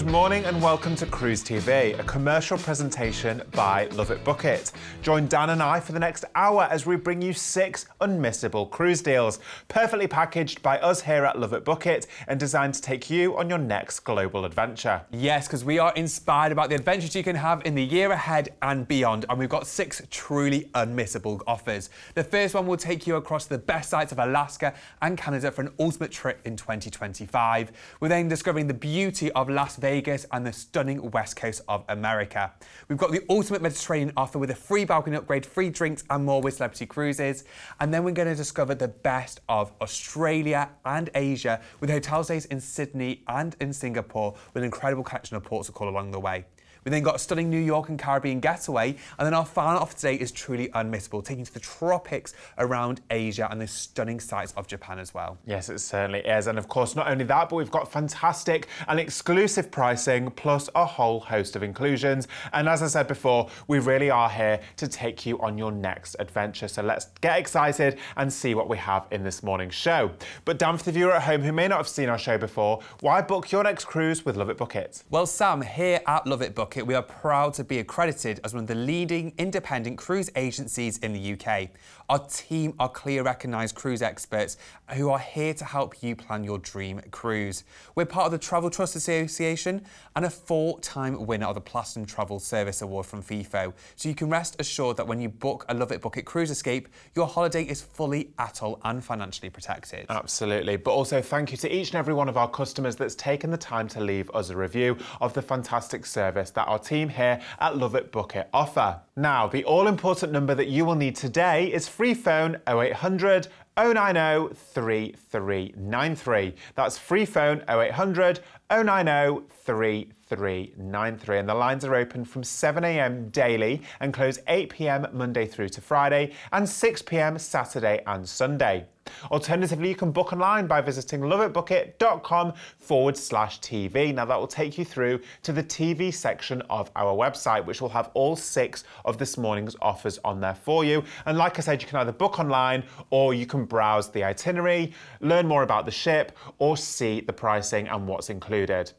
morning and welcome to Cruise TV, a commercial presentation by LoveitBookit. Join Dan and I for the next hour as we bring you 6 unmissable cruise deals, perfectly packaged by us here at LoveitBookit and designed to take you on your next global adventure. Yes, because we are inspired about the adventures you can have in the year ahead and beyond, and we've got 6 truly unmissable offers. The first one will take you across the best sites of Alaska and Canada for an ultimate trip in 2025. We're then discovering the beauty of Las Vegas and the stunning west coast of America. We've got the ultimate Mediterranean offer with a free balcony upgrade, free drinks and more with Celebrity Cruises. And then we're going to discover the best of Australia and Asia with hotel stays in Sydney and in Singapore with an incredible collection of ports to call along the way. We then got a stunning New York and Caribbean getaway, and then our final offer today is truly unmissable, taking you to the tropics around Asia and the stunning sights of Japan as well. Yes, it certainly is. And of course, not only that, but we've got fantastic and exclusive pricing, plus a whole host of inclusions. And as I said before, we really are here to take you on your next adventure. So let's get excited and see what we have in this morning's show. But Dan, for the viewer at home who may not have seen our show before, why book your next cruise with LoveitBookit? Well, Sam, here at LoveitBookit, we are proud to be accredited as one of the leading independent cruise agencies in the UK. Our team are clear recognised cruise experts who are here to help you plan your dream cruise. We're part of the Travel Trust Association and a 4-time winner of the Platinum Travel Service Award from FIFO. So you can rest assured that when you book a LoveitBookit cruise escape, your holiday is fully ATOL and financially protected. Absolutely. But also thank you to each and every one of our customers that's taken the time to leave us a review of the fantastic service that our team here at LoveitBookit offer. Now, the all-important number that you will need today is free phone 0800 090 3393. That's free phone 0800 090 3393. And the lines are open from 7 AM daily and close 8 PM Monday through to Friday and 6 PM Saturday and Sunday. Alternatively, you can book online by visiting loveitbookit.com/TV. Now, that will take you through to the TV section of our website, which will have all 6 of this morning's offers on there for you. And like I said, you can either book online or you can browse the itinerary, learn more about the ship, or see the pricing and what's included.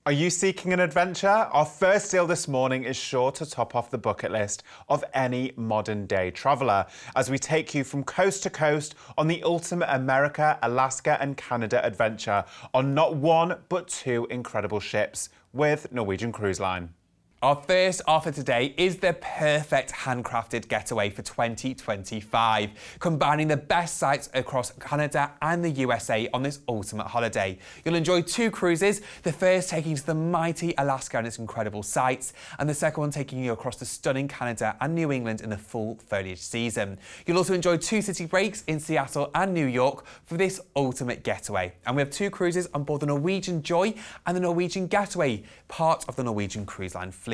Are you seeking an adventure? Our first deal this morning is sure to top off the bucket list of any modern day traveller as we take you from coast to coast on the ultimate America, Alaska and Canada adventure on not 1 but 2 incredible ships with Norwegian Cruise Line. Our first offer today is the perfect handcrafted getaway for 2025, combining the best sites across Canada and the USA on this ultimate holiday. You'll enjoy 2 cruises, the first taking you to the mighty Alaska and its incredible sights, and the second one taking you across the stunning Canada and New England in the full foliage season. You'll also enjoy 2 city breaks in Seattle and New York for this ultimate getaway. And we have 2 cruises on board the Norwegian Joy and the Norwegian Getaway, part of the Norwegian Cruise Line fleet.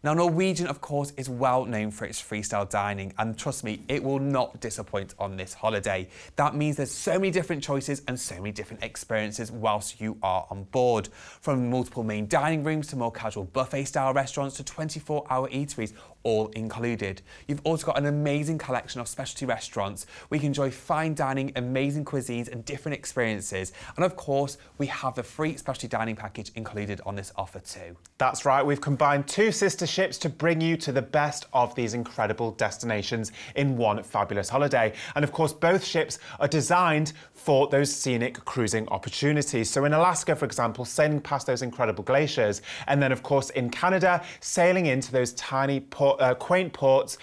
Now, Norwegian, of course, is well known for its freestyle dining, and trust me, it will not disappoint on this holiday. That means there's so many different choices and so many different experiences whilst you are on board. From multiple main dining rooms to more casual buffet-style restaurants to 24-hour eateries, all included. You've also got an amazing collection of specialty restaurants where you can enjoy fine dining, amazing cuisines and different experiences. And of course, we have the free specialty dining package included on this offer too. That's right, we've combined 2 sister ships to bring you to the best of these incredible destinations in one fabulous holiday. And of course, both ships are designed for those scenic cruising opportunities. So in Alaska, for example, sailing past those incredible glaciers. And then of course, in Canada, sailing into those tiny quaint ports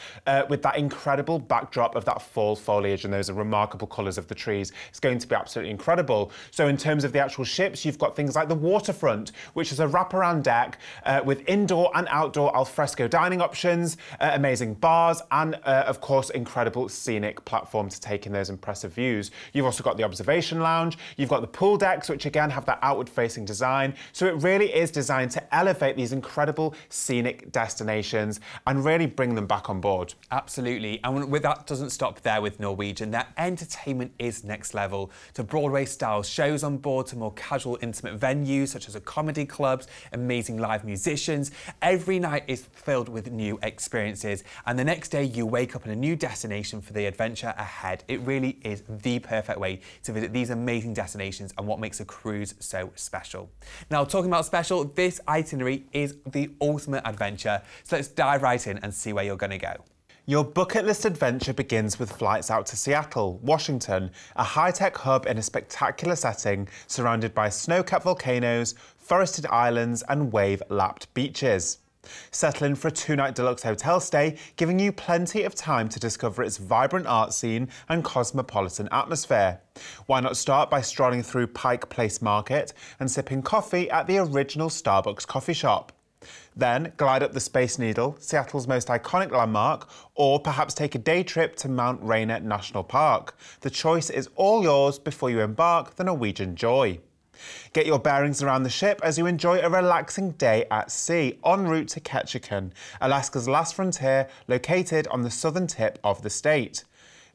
with that incredible backdrop of that fall foliage and those remarkable colours of the trees. It's going to be absolutely incredible. So in terms of the actual ships, you've got things like the waterfront, which is a wraparound deck with indoor and outdoor alfresco dining options, amazing bars, and of course, incredible scenic platform to take in those impressive views. You've also got the observation lounge, you've got the pool decks, which again have that outward facing design. So it really is designed to elevate these incredible scenic destinations and and really bring them back on board. Absolutely, and with that doesn't stop there with Norwegian. Their entertainment is next level. To Broadway-style shows on board, to more casual, intimate venues such as comedy clubs, amazing live musicians. Every night is filled with new experiences, and the next day you wake up in a new destination for the adventure ahead. It really is the perfect way to visit these amazing destinations and what makes a cruise so special. Now, talking about special, this itinerary is the ultimate adventure. So let's dive right in and see where you're going to go. Your bucket list adventure begins with flights out to Seattle, Washington, a high-tech hub in a spectacular setting surrounded by snow-capped volcanoes, forested islands and wave-lapped beaches. Settle in for a 2-night deluxe hotel stay, giving you plenty of time to discover its vibrant art scene and cosmopolitan atmosphere. Why not start by strolling through Pike Place Market and sipping coffee at the original Starbucks coffee shop? Then glide up the Space Needle, Seattle's most iconic landmark, or perhaps take a day trip to Mount Rainier National Park. The choice is all yours before you embark the Norwegian joy. Get your bearings around the ship as you enjoy a relaxing day at sea en route to Ketchikan, Alaska's last frontier, located on the southern tip of the state.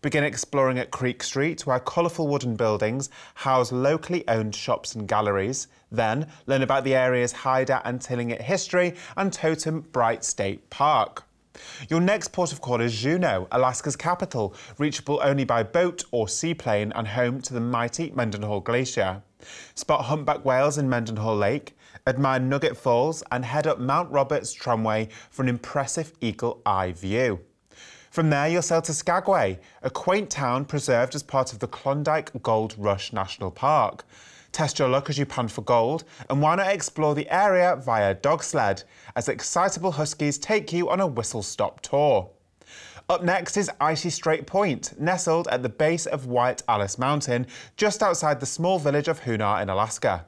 Begin exploring at Creek Street, where colourful wooden buildings house locally owned shops and galleries. Then learn about the area's Haida and Tlingit history and Totem Bright State Park. Your next port of call is Juneau, Alaska's capital, reachable only by boat or seaplane and home to the mighty Mendenhall Glacier. Spot humpback whales in Mendenhall Lake, admire Nugget Falls and head up Mount Roberts Tramway for an impressive eagle-eye view. From there, you'll sail to Skagway, a quaint town preserved as part of the Klondike Gold Rush National Park. Test your luck as you pan for gold, and why not explore the area via dog sled, as excitable huskies take you on a whistle-stop tour. Up next is Icy Strait Point, nestled at the base of White Alice Mountain, just outside the small village of Hunar in Alaska.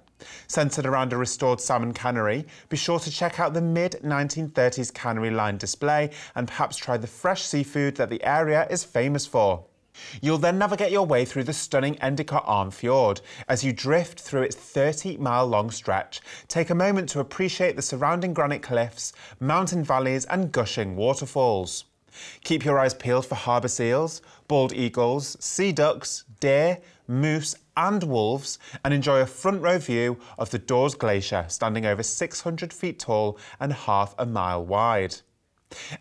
Centred around a restored salmon cannery, be sure to check out the mid-1930s cannery line display and perhaps try the fresh seafood that the area is famous for. You'll then navigate your way through the stunning Endicott Arm Fjord. As you drift through its 30-mile-long stretch, take a moment to appreciate the surrounding granite cliffs, mountain valleys and gushing waterfalls. Keep your eyes peeled for harbour seals, bald eagles, sea ducks, deer, moose and wolves, and enjoy a front row view of the Dawes Glacier, standing over 600 feet tall and half a mile wide.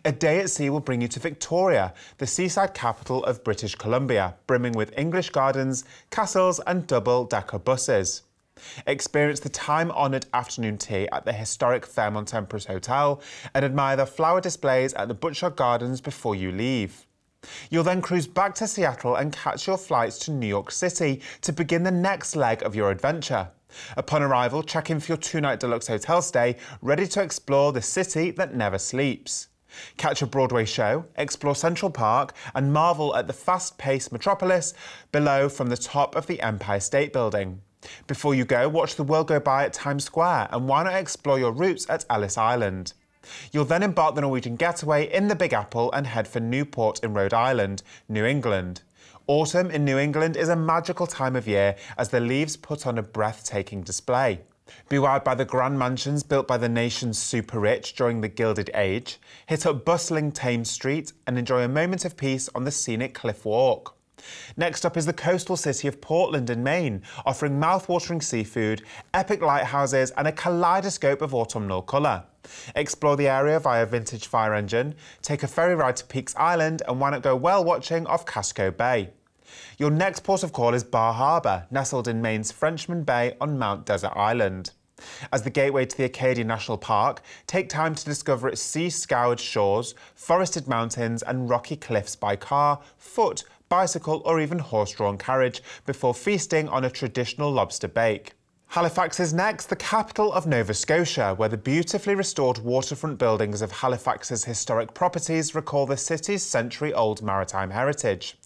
A day at sea will bring you to Victoria, the seaside capital of British Columbia, brimming with English gardens, castles and double-decker buses. Experience the time-honoured afternoon tea at the historic Fairmont Empress Hotel and admire the flower displays at the Butchart Gardens before you leave. You'll then cruise back to Seattle and catch your flights to New York City to begin the next leg of your adventure. Upon arrival, check in for your 2-night deluxe hotel stay, ready to explore the city that never sleeps. Catch a Broadway show, explore Central Park and marvel at the fast-paced metropolis below from the top of the Empire State Building. Before you go, watch the world go by at Times Square and why not explore your routes at Ellis Island. You'll then embark the Norwegian getaway in the Big Apple and head for Newport in Rhode Island, New England. Autumn in New England is a magical time of year as the leaves put on a breathtaking display. Be wowed by the grand mansions built by the nation's super rich during the Gilded Age, hit up bustling Thames Street and enjoy a moment of peace on the scenic Cliff Walk. Next up is the coastal city of Portland in Maine, offering mouth-watering seafood, epic lighthouses and a kaleidoscope of autumnal colour. Explore the area via vintage fire engine, take a ferry ride to Peaks Island and why not go whale watching off Casco Bay. Your next port of call is Bar Harbor, nestled in Maine's Frenchman Bay on Mount Desert Island. As the gateway to the Acadia National Park, take time to discover its sea-scoured shores, forested mountains and rocky cliffs by car, foot, bicycle or even horse-drawn carriage before feasting on a traditional lobster bake. Halifax is next, the capital of Nova Scotia, where the beautifully restored waterfront buildings of Halifax's historic properties recall the city's century-old maritime heritage.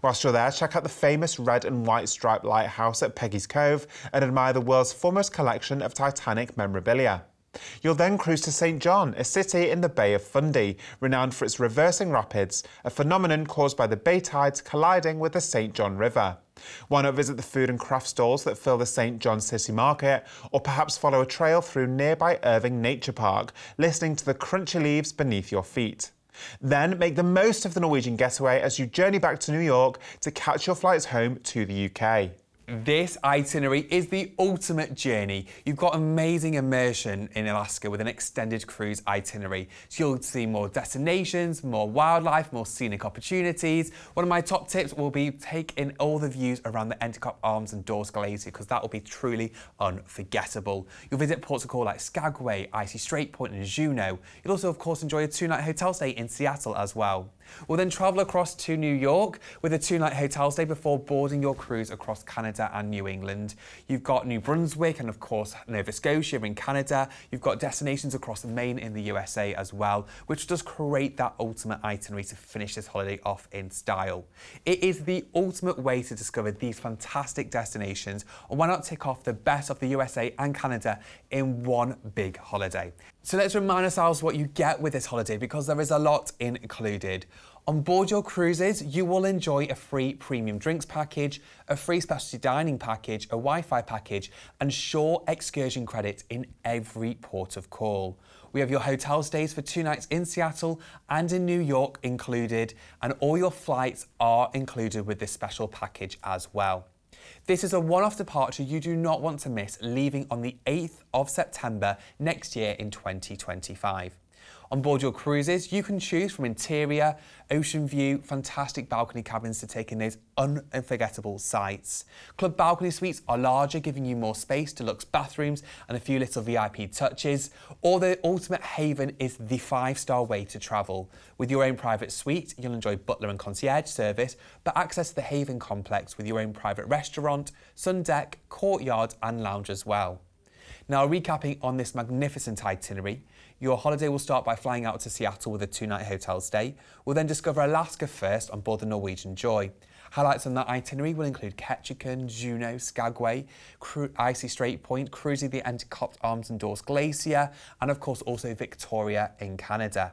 Whilst you're there, check out the famous red and white striped lighthouse at Peggy's Cove and admire the world's foremost collection of Titanic memorabilia. You'll then cruise to St. John, a city in the Bay of Fundy, renowned for its reversing rapids, a phenomenon caused by the bay tides colliding with the St. John River. Why not visit the food and craft stalls that fill the St. John City Market, or perhaps follow a trail through nearby Irving Nature Park, listening to the crunchy leaves beneath your feet. Then make the most of the Norwegian getaway as you journey back to New York to catch your flights home to the UK. This itinerary is the ultimate journey. You've got amazing immersion in Alaska with an extended cruise itinerary. So you'll see more destinations, more wildlife, more scenic opportunities. One of my top tips will be take in all the views around the Endicott Arms and Dawes Glacier because that will be truly unforgettable. You'll visit ports of call like Skagway, Icy Strait Point and Juneau. You'll also of course enjoy a 2-night hotel stay in Seattle as well. We'll then travel across to New York with a 2-night hotel stay before boarding your cruise across Canada and New England. You've got New Brunswick and of course Nova Scotia in Canada. You've got destinations across Maine in the USA as well, which does create that ultimate itinerary to finish this holiday off in style. It is the ultimate way to discover these fantastic destinations, and why not tick off the best of the USA and Canada in one big holiday? So let's remind ourselves what you get with this holiday because there is a lot included. On board your cruises, you will enjoy a free premium drinks package, a free specialty dining package, a Wi-Fi package, and shore excursion credit in every port of call. We have your hotel stays for 2 nights in Seattle and in New York included, and all your flights are included with this special package as well. This is a one-off departure you do not want to miss, leaving on the 8th of September next year in 2025. On board your cruises, you can choose from interior, ocean view, fantastic balcony cabins to take in those unforgettable sights. Club balcony suites are larger, giving you more space, deluxe bathrooms and a few little VIP touches. Or the ultimate haven is the 5-star way to travel. With your own private suite, you'll enjoy butler and concierge service, but access the Haven complex with your own private restaurant, sun deck, courtyard and lounge as well. Now, recapping on this magnificent itinerary, your holiday will start by flying out to Seattle with a 2-night hotel stay. We'll then discover Alaska first on board the Norwegian Joy. Highlights on that itinerary will include Ketchikan, Juneau, Skagway, Icy Strait Point, cruising the Endicott Arms and Dawes Glacier, and of course also Victoria in Canada.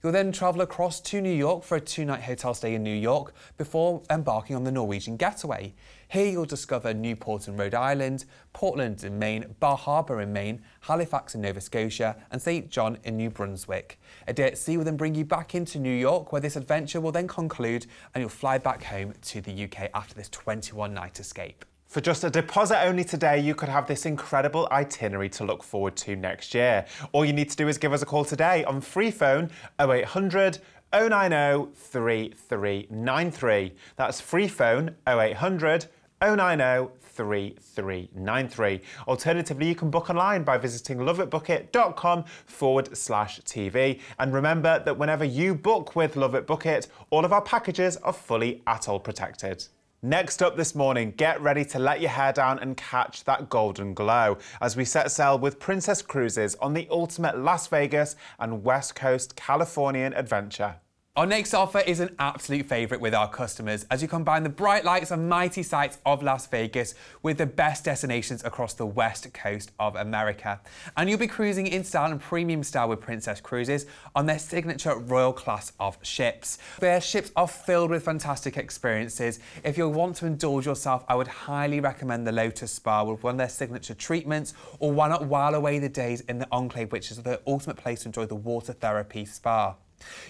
You'll then travel across to New York for a 2-night hotel stay in New York before embarking on the Norwegian getaway. Here you'll discover Newport in Rhode Island, Portland in Maine, Bar Harbor in Maine, Halifax in Nova Scotia and St. John in New Brunswick. A day at sea will then bring you back into New York, where this adventure will then conclude and you'll fly back home to the UK after this 21-night escape. For just a deposit only today, you could have this incredible itinerary to look forward to next year. All you need to do is give us a call today on free phone 0800 090 3393. That's free phone 0800 090 3393. Alternatively, you can book online by visiting loveitbookit.com/TV. And remember that whenever you book with LoveitBookit, all of our packages are fully ATOL protected. Next up this morning, get ready to let your hair down and catch that golden glow as we set sail with Princess Cruises on the ultimate Las Vegas and West Coast Californian adventure. Our next offer is an absolute favourite with our customers as you combine the bright lights and mighty sights of Las Vegas with the best destinations across the west coast of America. And you'll be cruising in style and premium style with Princess Cruises on their signature royal class of ships. Their ships are filled with fantastic experiences. If you want to indulge yourself, I would highly recommend the Lotus Spa with one of their signature treatments, or why not while away the days in the Enclave, which is the ultimate place to enjoy the water therapy spa.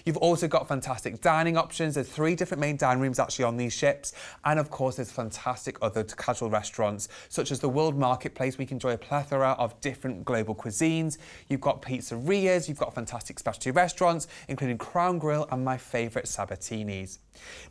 You've also got fantastic dining options. There's 3 different main dining rooms actually on these ships. And of course, there's fantastic other casual restaurants, such as the World Marketplace. We can enjoy a plethora of different global cuisines. You've got pizzerias, you've got fantastic specialty restaurants, including Crown Grill and my favourite Sabatini's.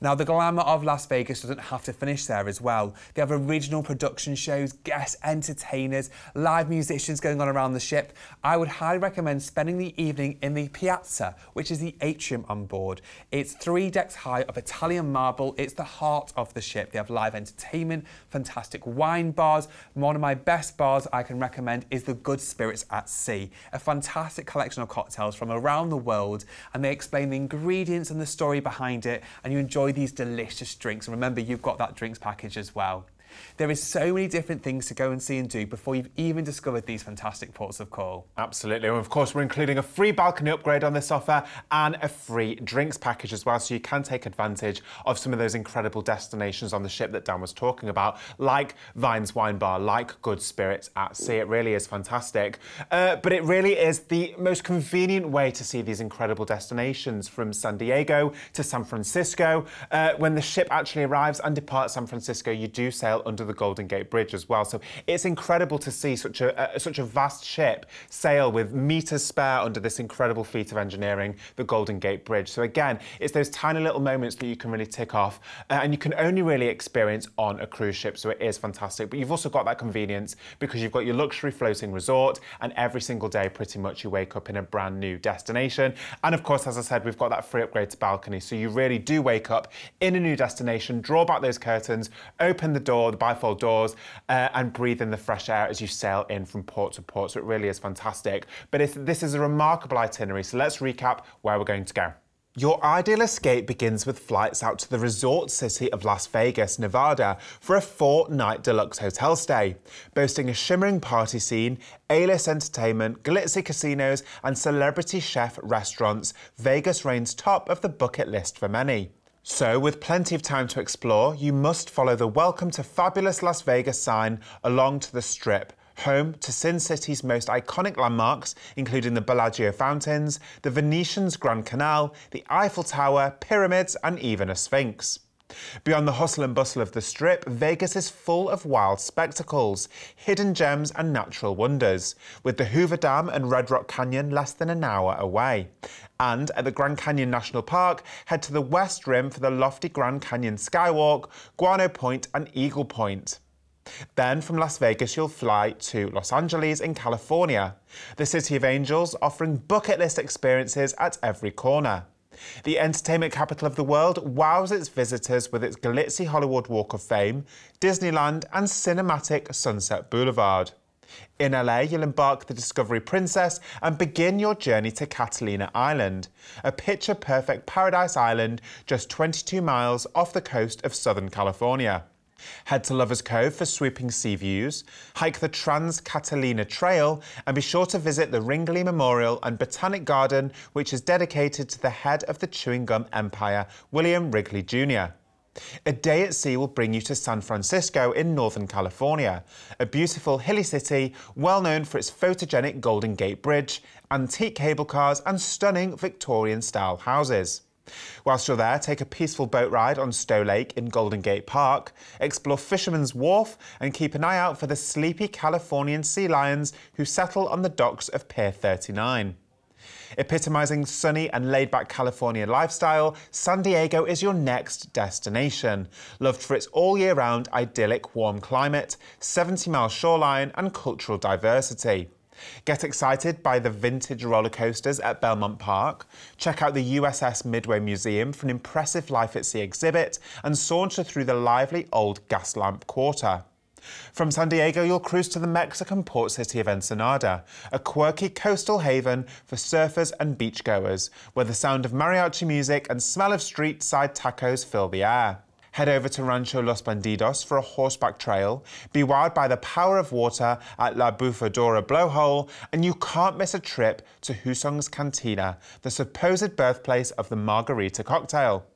Now, the glamour of Las Vegas doesn't have to finish there as well. They have original production shows, guest entertainers, live musicians going on around the ship. I would highly recommend spending the evening in the Piazza, which is the atrium on board. It's 3 decks high of Italian marble. It's the heart of the ship. They have live entertainment, fantastic wine bars. One of my best bars I can recommend is the Good Spirits at Sea, a fantastic collection of cocktails from around the world, and they explain the ingredients and the story behind it, and you enjoy these delicious drinks. And remember, you've got that drinks package as well. There is so many different things to go and see and do before you've even discovered these fantastic ports of call. Absolutely, and of course we're including a free balcony upgrade on this offer and a free drinks package as well, so you can take advantage of some of those incredible destinations on the ship that Dan was talking about, like Vine's Wine Bar, like Good Spirits at Sea. It really is fantastic. But it really is the most convenient way to see these incredible destinations from San Diego to San Francisco. When the ship actually arrives and departs San Francisco, you do sail under the Golden Gate Bridge as well. So it's incredible to see such a vast ship sail with meters spare under this incredible feat of engineering, the Golden Gate Bridge. So again, it's those tiny little moments that you can really tick off and you can only really experience on a cruise ship. So it is fantastic. But you've also got that convenience because you've got your luxury floating resort, and every single day pretty much you wake up in a brand new destination. And of course, as I said, we've got that free upgrade to balcony. So you really do wake up in a new destination, draw back those curtains, open the door, the bifold doors, and breathe in the fresh air as you sail in from port to port. So it really is fantastic. But this is a remarkable itinerary. So let's recap where we're going to go. Your ideal escape begins with flights out to the resort city of Las Vegas, Nevada for a 4-night deluxe hotel stay. Boasting a shimmering party scene, A-list entertainment, glitzy casinos and celebrity chef restaurants, Vegas reigns top of the bucket list for many. So, with plenty of time to explore, you must follow the Welcome to Fabulous Las Vegas sign along to the Strip, home to Sin City's most iconic landmarks, including the Bellagio fountains, the Venetian's Grand Canal, the Eiffel Tower, pyramids, and even a Sphinx. Beyond the hustle and bustle of the Strip, Vegas is full of wild spectacles, hidden gems and natural wonders, with the Hoover Dam and Red Rock Canyon less than an hour away. And at the Grand Canyon National Park, head to the West Rim for the lofty Grand Canyon Skywalk, Guano Point and Eagle Point. Then from Las Vegas, you'll fly to Los Angeles in California, the City of Angels, offering bucket list experiences at every corner. The entertainment capital of the world wows its visitors with its glitzy Hollywood Walk of Fame, Disneyland and cinematic Sunset Boulevard. In LA, you'll embark the Discovery Princess and begin your journey to Catalina Island, a picture-perfect paradise island just 22 miles off the coast of Southern California. Head to Lovers Cove for sweeping sea views, hike the Trans-Catalina Trail, and be sure to visit the Ringley Memorial and Botanic Garden, which is dedicated to the head of the chewing gum empire, William Wrigley Jr. A day at sea will bring you to San Francisco in Northern California, a beautiful hilly city well known for its photogenic Golden Gate Bridge, antique cable cars and stunning Victorian-style houses. Whilst you're there, take a peaceful boat ride on Stowe Lake in Golden Gate Park, explore Fisherman's Wharf and keep an eye out for the sleepy Californian sea lions who settle on the docks of Pier 39. Epitomising sunny and laid-back California lifestyle, San Diego is your next destination, loved for its all-year-round idyllic warm climate, 70-mile shoreline and cultural diversity. Get excited by the vintage roller coasters at Belmont Park, check out the USS Midway Museum for an impressive Life at Sea exhibit, and saunter through the lively old gas lamp quarter. From San Diego, you'll cruise to the Mexican port city of Ensenada, a quirky coastal haven for surfers and beachgoers, where the sound of mariachi music and smell of street-side tacos fill the air. Head over to Rancho Los Bandidos for a horseback trail, be wowed by the power of water at La Bufadora Blowhole, and you can't miss a trip to Husong's Cantina, the supposed birthplace of the margarita cocktail.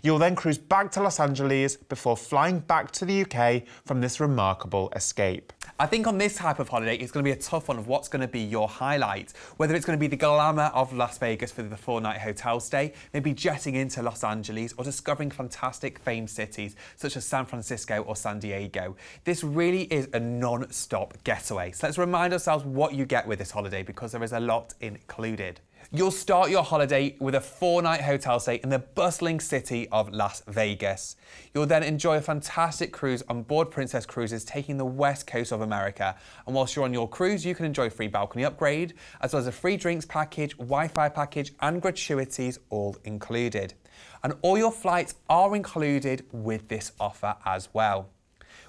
You'll then cruise back to Los Angeles before flying back to the UK from this remarkable escape. I think on this type of holiday, it's going to be a tough one of what's going to be your highlight. Whether it's going to be the glamour of Las Vegas for the 4-night hotel stay, maybe jetting into Los Angeles, or discovering fantastic famed cities such as San Francisco or San Diego. This really is a non-stop getaway. So let's remind ourselves what you get with this holiday, because there is a lot included. You'll start your holiday with a 4-night hotel stay in the bustling city of Las Vegas. You'll then enjoy a fantastic cruise on board Princess Cruises taking the west coast of America. And whilst you're on your cruise, you can enjoy a free balcony upgrade, as well as a free drinks package, Wi-Fi package and gratuities all included. And all your flights are included with this offer as well.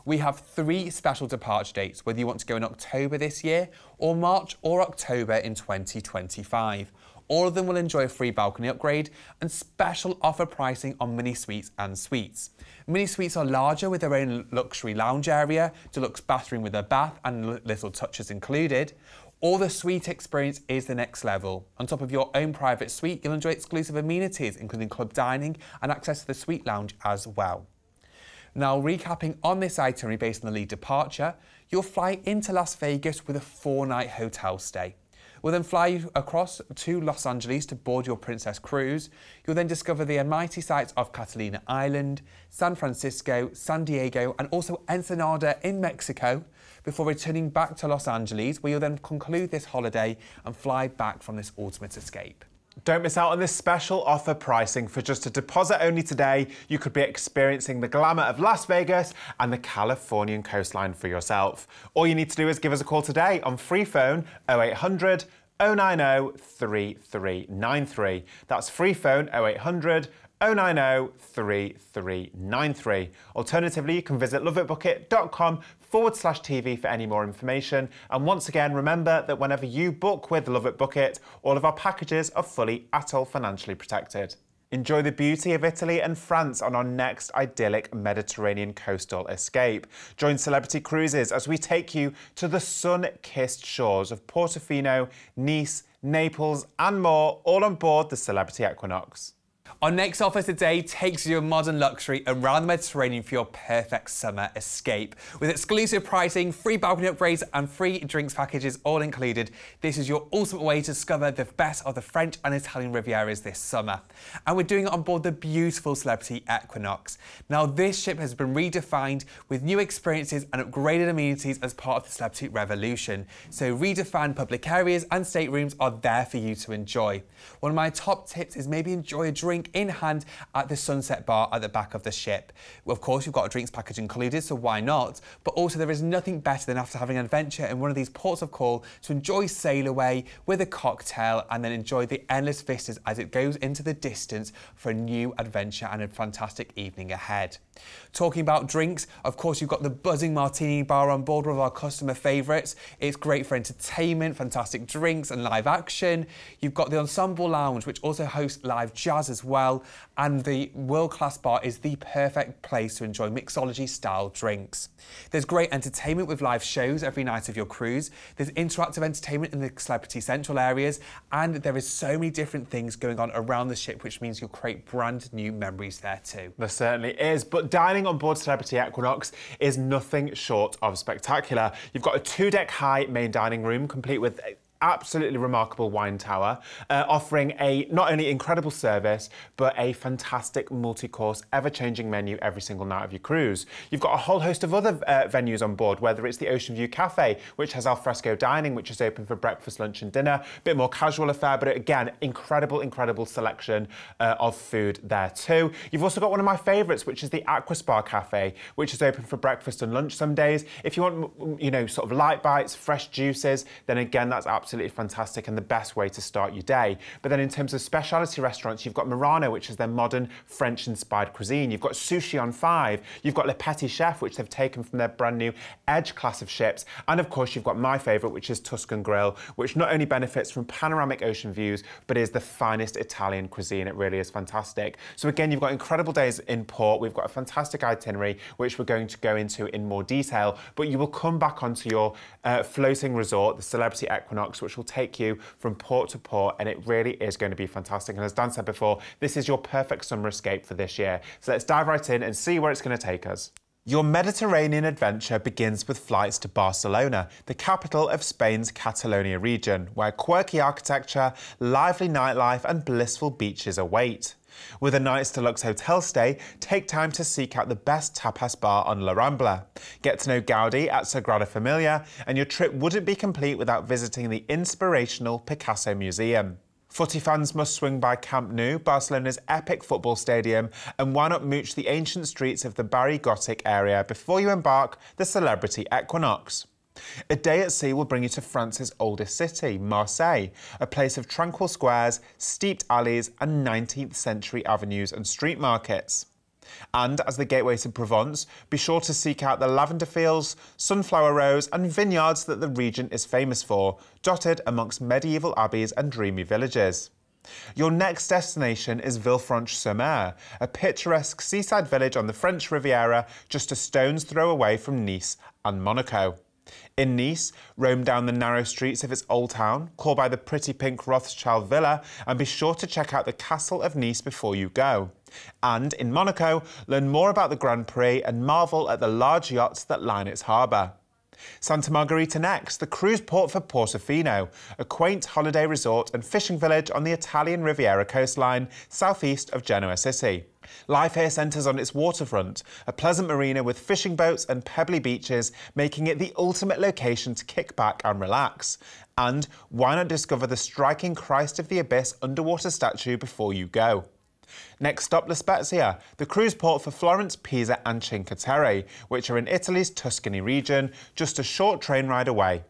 We have 3 special departure dates, whether you want to go in October this year, or March or October in 2025. All of them will enjoy a free balcony upgrade and special offer pricing on mini suites and suites. Mini suites are larger with their own luxury lounge area, deluxe bathroom with a bath and little touches included. Or the suite experience is the next level. On top of your own private suite, you'll enjoy exclusive amenities, including club dining and access to the suite lounge as well. Now, recapping on this itinerary based on the lead departure, you'll fly into Las Vegas with a 4-night hotel stay. We'll then fly you across to Los Angeles to board your Princess Cruise. You'll then discover the mighty sights of Catalina Island, San Francisco, San Diego, and also Ensenada in Mexico, before returning back to Los Angeles, where you'll then conclude this holiday and fly back from this ultimate escape. Don't miss out on this special offer pricing. For just a deposit only today, you could be experiencing the glamour of Las Vegas and the Californian coastline for yourself. All you need to do is give us a call today on free phone 0800 090 3393. That's free phone 0800 090 3393. Alternatively, you can visit loveitbookit.com/TV for any more information. And once again, remember that whenever you book with LoveitBookit, all of our packages are fully ATOL financially protected. Enjoy the beauty of Italy and France on our next idyllic Mediterranean coastal escape. Join Celebrity Cruises as we take you to the sun-kissed shores of Portofino, Nice, Naples and more, all on board the Celebrity Equinox. Our next offer today takes you a modern luxury around the Mediterranean for your perfect summer escape. With exclusive pricing, free balcony upgrades and free drinks packages all included, this is your ultimate way to discover the best of the French and Italian Rivieras this summer. And we're doing it on board the beautiful Celebrity Equinox. Now, this ship has been redefined with new experiences and upgraded amenities as part of the Celebrity Revolution. So redefined public areas and staterooms are there for you to enjoy. One of my top tips is maybe enjoy a drink in hand at the Sunset Bar at the back of the ship. Of course, you've got a drinks package included, so why not? But also there is nothing better than after having an adventure in one of these ports of call to enjoy sail away with a cocktail and then enjoy the endless vistas as it goes into the distance for a new adventure and a fantastic evening ahead. Talking about drinks, of course, you've got the buzzing martini bar on board, one of our customer favourites. It's great for entertainment, fantastic drinks and live action. You've got the ensemble lounge, which also hosts live jazz as well. And the world-class bar is the perfect place to enjoy mixology-style drinks. There's great entertainment with live shows every night of your cruise. There's interactive entertainment in the Celebrity Central areas. And there is so many different things going on around the ship, which means you'll create brand new memories there too. There certainly is. But dining on board Celebrity Equinox is nothing short of spectacular. You've got a 2-deck high main dining room complete with absolutely remarkable wine tower, offering a not only incredible service, but a fantastic multi-course, ever-changing menu every single night of your cruise. You've got a whole host of other venues on board, whether it's the Ocean View Cafe, which has al fresco dining, which is open for breakfast, lunch and dinner. A bit more casual affair, but again, incredible selection of food there too. You've also got one of my favourites, which is the Aqua Spa Cafe, which is open for breakfast and lunch some days. If you want, you know, sort of light bites, fresh juices, then again, that's absolutely fantastic and the best way to start your day. But then in terms of specialty restaurants, you've got Murano, which is their modern French-inspired cuisine. You've got Sushi on 5. You've got Le Petit Chef, which they've taken from their brand new Edge class of ships. And of course, you've got my favourite, which is Tuscan Grill, which not only benefits from panoramic ocean views, but is the finest Italian cuisine. It really is fantastic. So again, you've got incredible days in port. We've got a fantastic itinerary, which we're going to go into in more detail. But you will come back onto your floating resort, the Celebrity Equinox, which will take you from port to port, and it really is going to be fantastic. And as Dan said before, this is your perfect summer escape for this year. So let's dive right in and see where it's going to take us. Your Mediterranean adventure begins with flights to Barcelona, the capital of Spain's Catalonia region, where quirky architecture, lively nightlife and blissful beaches await. With a night's deluxe hotel stay, take time to seek out the best tapas bar on La Rambla. Get to know Gaudi at Sagrada Familia, and your trip wouldn't be complete without visiting the inspirational Picasso Museum. Footy fans must swing by Camp Nou, Barcelona's epic football stadium, and why not mooch the ancient streets of the Barry Gothic area before you embark the Celebrity Equinox. A day at sea will bring you to France's oldest city, Marseille, a place of tranquil squares, steeped alleys and 19th century avenues and street markets. And as the gateway to Provence, be sure to seek out the lavender fields, sunflower rows and vineyards that the region is famous for, dotted amongst medieval abbeys and dreamy villages. Your next destination is Villefranche-sur-Mer, a picturesque seaside village on the French Riviera just a stone's throw away from Nice and Monaco. In Nice, roam down the narrow streets of its old town, call by the pretty pink Rothschild Villa, and be sure to check out the Castle of Nice before you go. And in Monaco, learn more about the Grand Prix and marvel at the large yachts that line its harbour. Santa Margherita next, the cruise port for Portofino, a quaint holiday resort and fishing village on the Italian Riviera coastline, southeast of Genoa City. Life here centres on its waterfront, a pleasant marina with fishing boats and pebbly beaches, making it the ultimate location to kick back and relax. And why not discover the striking Christ of the Abyss underwater statue before you go? Next stop, La Spezia, the cruise port for Florence, Pisa and Cinque Terre, which are in Italy's Tuscany region, just a short train ride away.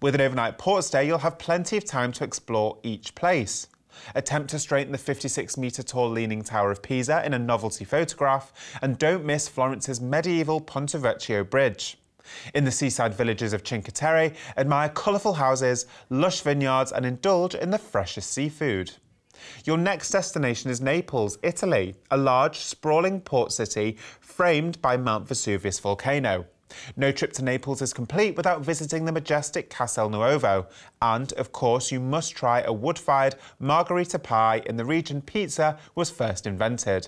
With an overnight port stay, you'll have plenty of time to explore each place. Attempt to straighten the 56-metre tall Leaning Tower of Pisa in a novelty photograph, and don't miss Florence's medieval Ponte Vecchio Bridge. In the seaside villages of Cinque Terre, admire colourful houses, lush vineyards and indulge in the freshest seafood. Your next destination is Naples, Italy, a large, sprawling port city framed by Mount Vesuvius volcano. No trip to Naples is complete without visiting the majestic Castel Nuovo, and, of course, you must try a wood-fired margherita pie in the region pizza was first invented.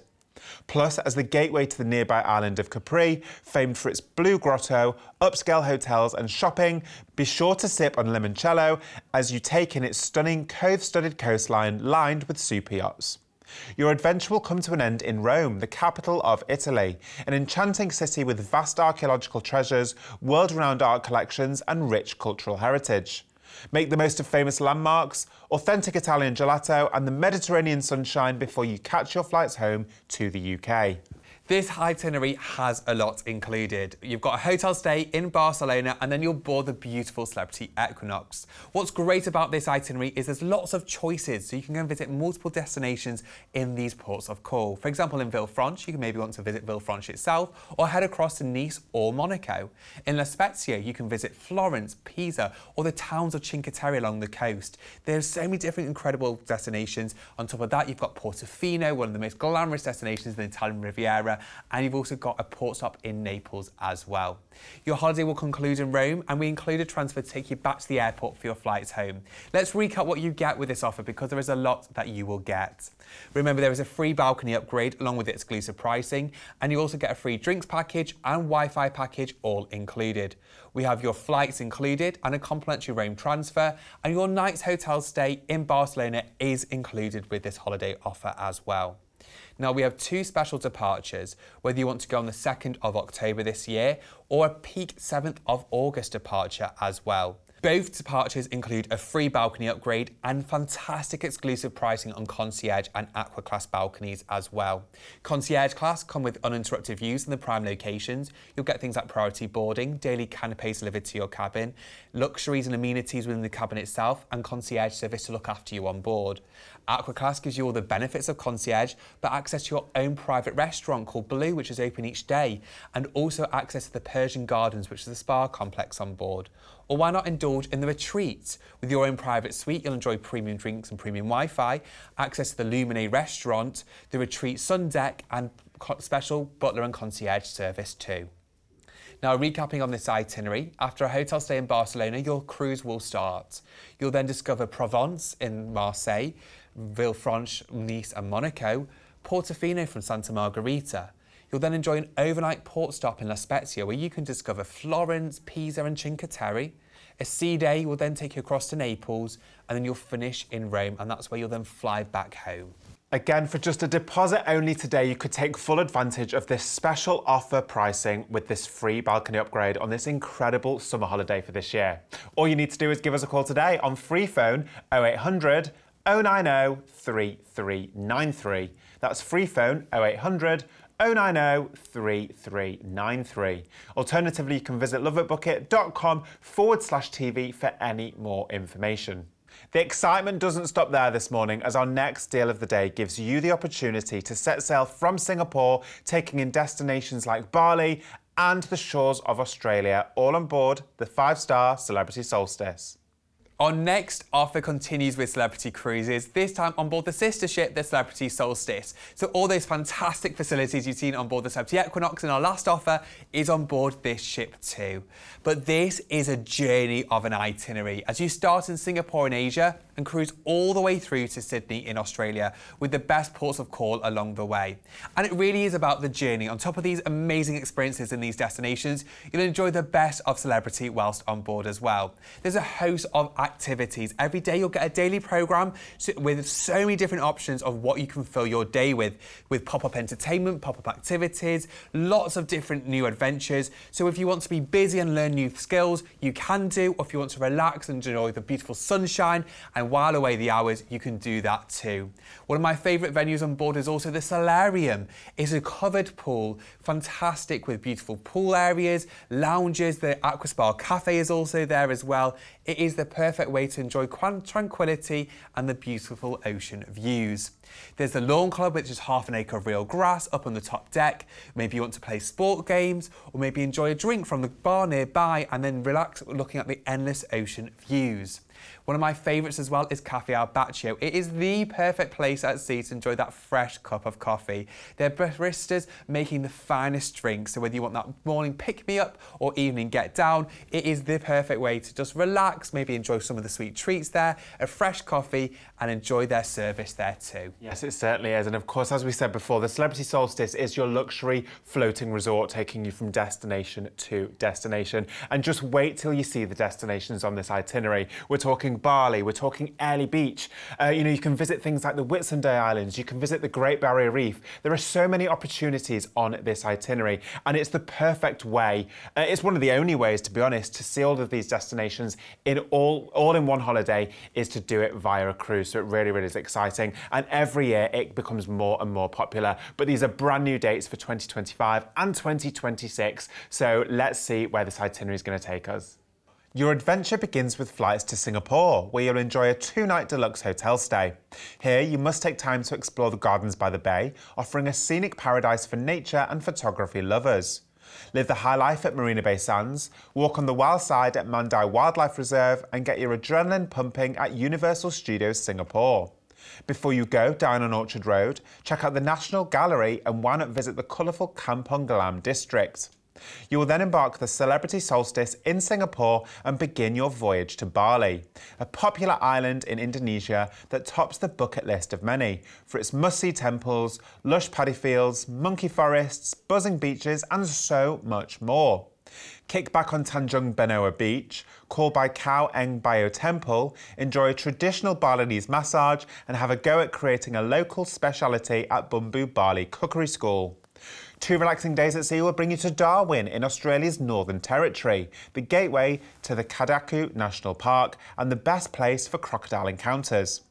Plus, as the gateway to the nearby island of Capri, famed for its blue grotto, upscale hotels and shopping, be sure to sip on limoncello as you take in its stunning cove-studded coastline lined with super yachts. Your adventure will come to an end in Rome, the capital of Italy, an enchanting city with vast archaeological treasures, world-renowned art collections and rich cultural heritage. Make the most of famous landmarks, authentic Italian gelato and the Mediterranean sunshine before you catch your flights home to the UK. This itinerary has a lot included. You've got a hotel stay in Barcelona and then you'll board the beautiful Celebrity Equinox. What's great about this itinerary is there's lots of choices, so you can go and visit multiple destinations in these ports of call. For example, in Villefranche, you can maybe want to visit Villefranche itself or head across to Nice or Monaco. In La Spezia, you can visit Florence, Pisa or the towns of Cinque Terre along the coast. There's so many different incredible destinations. On top of that, you've got Portofino, one of the most glamorous destinations in the Italian Riviera, and you've also got a port stop in Naples as well. Your holiday will conclude in Rome, and we include a transfer to take you back to the airport for your flights home. Let's recap what you get with this offer, because there is a lot that you will get. Remember, there is a free balcony upgrade along with exclusive pricing, and you also get a free drinks package and Wi-Fi package all included. We have your flights included and a complimentary Rome transfer, and your night's hotel stay in Barcelona is included with this holiday offer as well. Now, we have two special departures, whether you want to go on the 2nd of October this year or a peak 7th of August departure as well. Both departures include a free balcony upgrade and fantastic exclusive pricing on concierge and aqua class balconies as well. Concierge class come with uninterrupted views in the prime locations. You'll get things like priority boarding, daily canapes delivered to your cabin, luxuries and amenities within the cabin itself, and concierge service to look after you on board. Aqua class gives you all the benefits of concierge, but access to your own private restaurant called Blue, which is open each day, and also access to the Persian Gardens, which is a spa complex on board. Or why not indulge in the retreat? With your own private suite, you'll enjoy premium drinks and premium Wi-Fi, access to the Lumine restaurant, the retreat sun deck, and special butler and concierge service too. Now, recapping on this itinerary, after a hotel stay in Barcelona, your cruise will start. You'll then discover Provence in Marseille, Villefranche, Nice and Monaco, Portofino from Santa Margherita. You'll then enjoy an overnight port stop in La Spezia, where you can discover Florence, Pisa and Cinque Terre. A sea day will then take you across to Naples, and then you'll finish in Rome, and that's where you'll then fly back home. Again, for just a deposit only today, you could take full advantage of this special offer pricing with this free balcony upgrade on this incredible summer holiday for this year. All you need to do is give us a call today on free phone 0800 090 3393. That's free phone 0800 090 3393. Alternatively, you can visit LoveitBookit.com/TV for any more information. The excitement doesn't stop there this morning, as our next deal of the day gives you the opportunity to set sail from Singapore, taking in destinations like Bali and the shores of Australia, all on board the 5-star Celebrity Solstice. Our next offer continues with Celebrity Cruises, this time on board the sister ship, the Celebrity Solstice. So all those fantastic facilities you've seen on board the Celebrity Equinox in our last offer is on board this ship too. But this is a journey of an itinerary as you start in Singapore in Asia and cruise all the way through to Sydney in Australia with the best ports of call along the way. And it really is about the journey. On top of these amazing experiences in these destinations, you'll enjoy the best of Celebrity whilst on board as well. There's a host of activities. Every day you'll get a daily programme with so many different options of what you can fill your day with pop-up entertainment, pop-up activities, lots of different new adventures. So if you want to be busy and learn new skills, you can do, or if you want to relax and enjoy the beautiful sunshine and while away the hours, you can do that too. One of my favourite venues on board is also the solarium. It's a covered pool, fantastic with beautiful pool areas, lounges, the Aqua Spa Cafe is also there as well. It is the perfect way to enjoy tranquility and the beautiful ocean views. There's the Lawn Club, which is half an acre of real grass up on the top deck. Maybe you want to play sport games or maybe enjoy a drink from the bar nearby and then relax looking at the endless ocean views. One of my favourites as well is Cafe Al Baccio. It is the perfect place at sea to enjoy that fresh cup of coffee. Their baristas making the finest drinks, so whether you want that morning pick-me-up or evening get-down, it is the perfect way to just relax, maybe enjoy some of the sweet treats there, a fresh coffee, and enjoy their service there too. Yes, it certainly is. And of course, as we said before, the Celebrity Solstice is your luxury floating resort taking you from destination to destination. And just wait till you see the destinations on this itinerary. We're talking Bali, we're talking Airlie Beach. You can visit things like the Whitsunday Islands, you can visit the Great Barrier Reef. There are so many opportunities on this itinerary, and it's the perfect way, it's one of the only ways, to be honest, to see all of these destinations in all in one holiday is to do it via a cruise. So it really, really is exciting. And every year it becomes more and more popular. But these are brand new dates for 2025 and 2026. So let's see where this itinerary is going to take us. Your adventure begins with flights to Singapore, where you'll enjoy a 2-night deluxe hotel stay. Here, you must take time to explore the gardens by the bay, offering a scenic paradise for nature and photography lovers. Live the high life at Marina Bay Sands, walk on the wild side at Mandai Wildlife Reserve, and get your adrenaline pumping at Universal Studios Singapore. Before you go, dine on Orchard Road, check out the National Gallery, and why not visit the colourful Kampong Glam district. You will then embark the Celebrity Solstice in Singapore and begin your voyage to Bali, a popular island in Indonesia that tops the bucket list of many for its must-see temples, lush paddy fields, monkey forests, buzzing beaches and so much more. Kick back on Tanjung Benoa Beach, call by Khao Eng Bio Temple, enjoy a traditional Balinese massage and have a go at creating a local speciality at Bumbu Bali Cookery School. 2 relaxing days at sea will bring you to Darwin in Australia's Northern Territory, the gateway to the Kadaku National Park and the best place for crocodile encounters.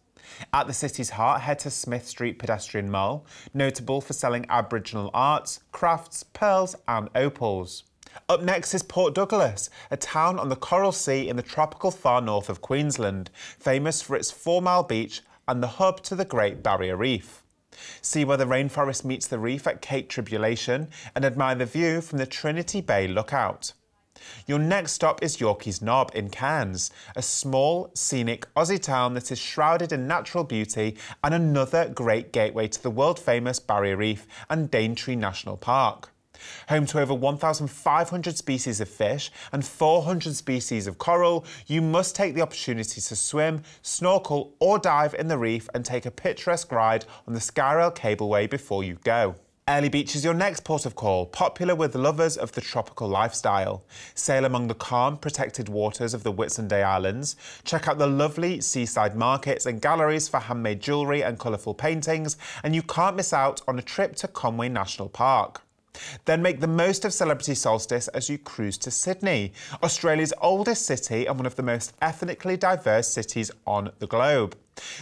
At the city's heart, head to Smith Street Pedestrian Mall, notable for selling Aboriginal arts, crafts, pearls and opals. Up next is Port Douglas, a town on the Coral Sea in the tropical far north of Queensland, famous for its 4-mile beach and the hub to the Great Barrier Reef. See where the rainforest meets the reef at Cape Tribulation and admire the view from the Trinity Bay Lookout. Your next stop is Yorkeys Knob in Cairns, a small, scenic Aussie town that is shrouded in natural beauty and another great gateway to the world-famous Barrier Reef and Daintree National Park. Home to over 1,500 species of fish and 400 species of coral, you must take the opportunity to swim, snorkel or dive in the reef and take a picturesque ride on the Skyrail cableway before you go. Airlie Beach is your next port of call, popular with lovers of the tropical lifestyle. Sail among the calm, protected waters of the Whitsunday Islands. Check out the lovely seaside markets and galleries for handmade jewellery and colourful paintings, and you can't miss out on a trip to Conway National Park. Then make the most of Celebrity Solstice as you cruise to Sydney, Australia's oldest city and one of the most ethnically diverse cities on the globe.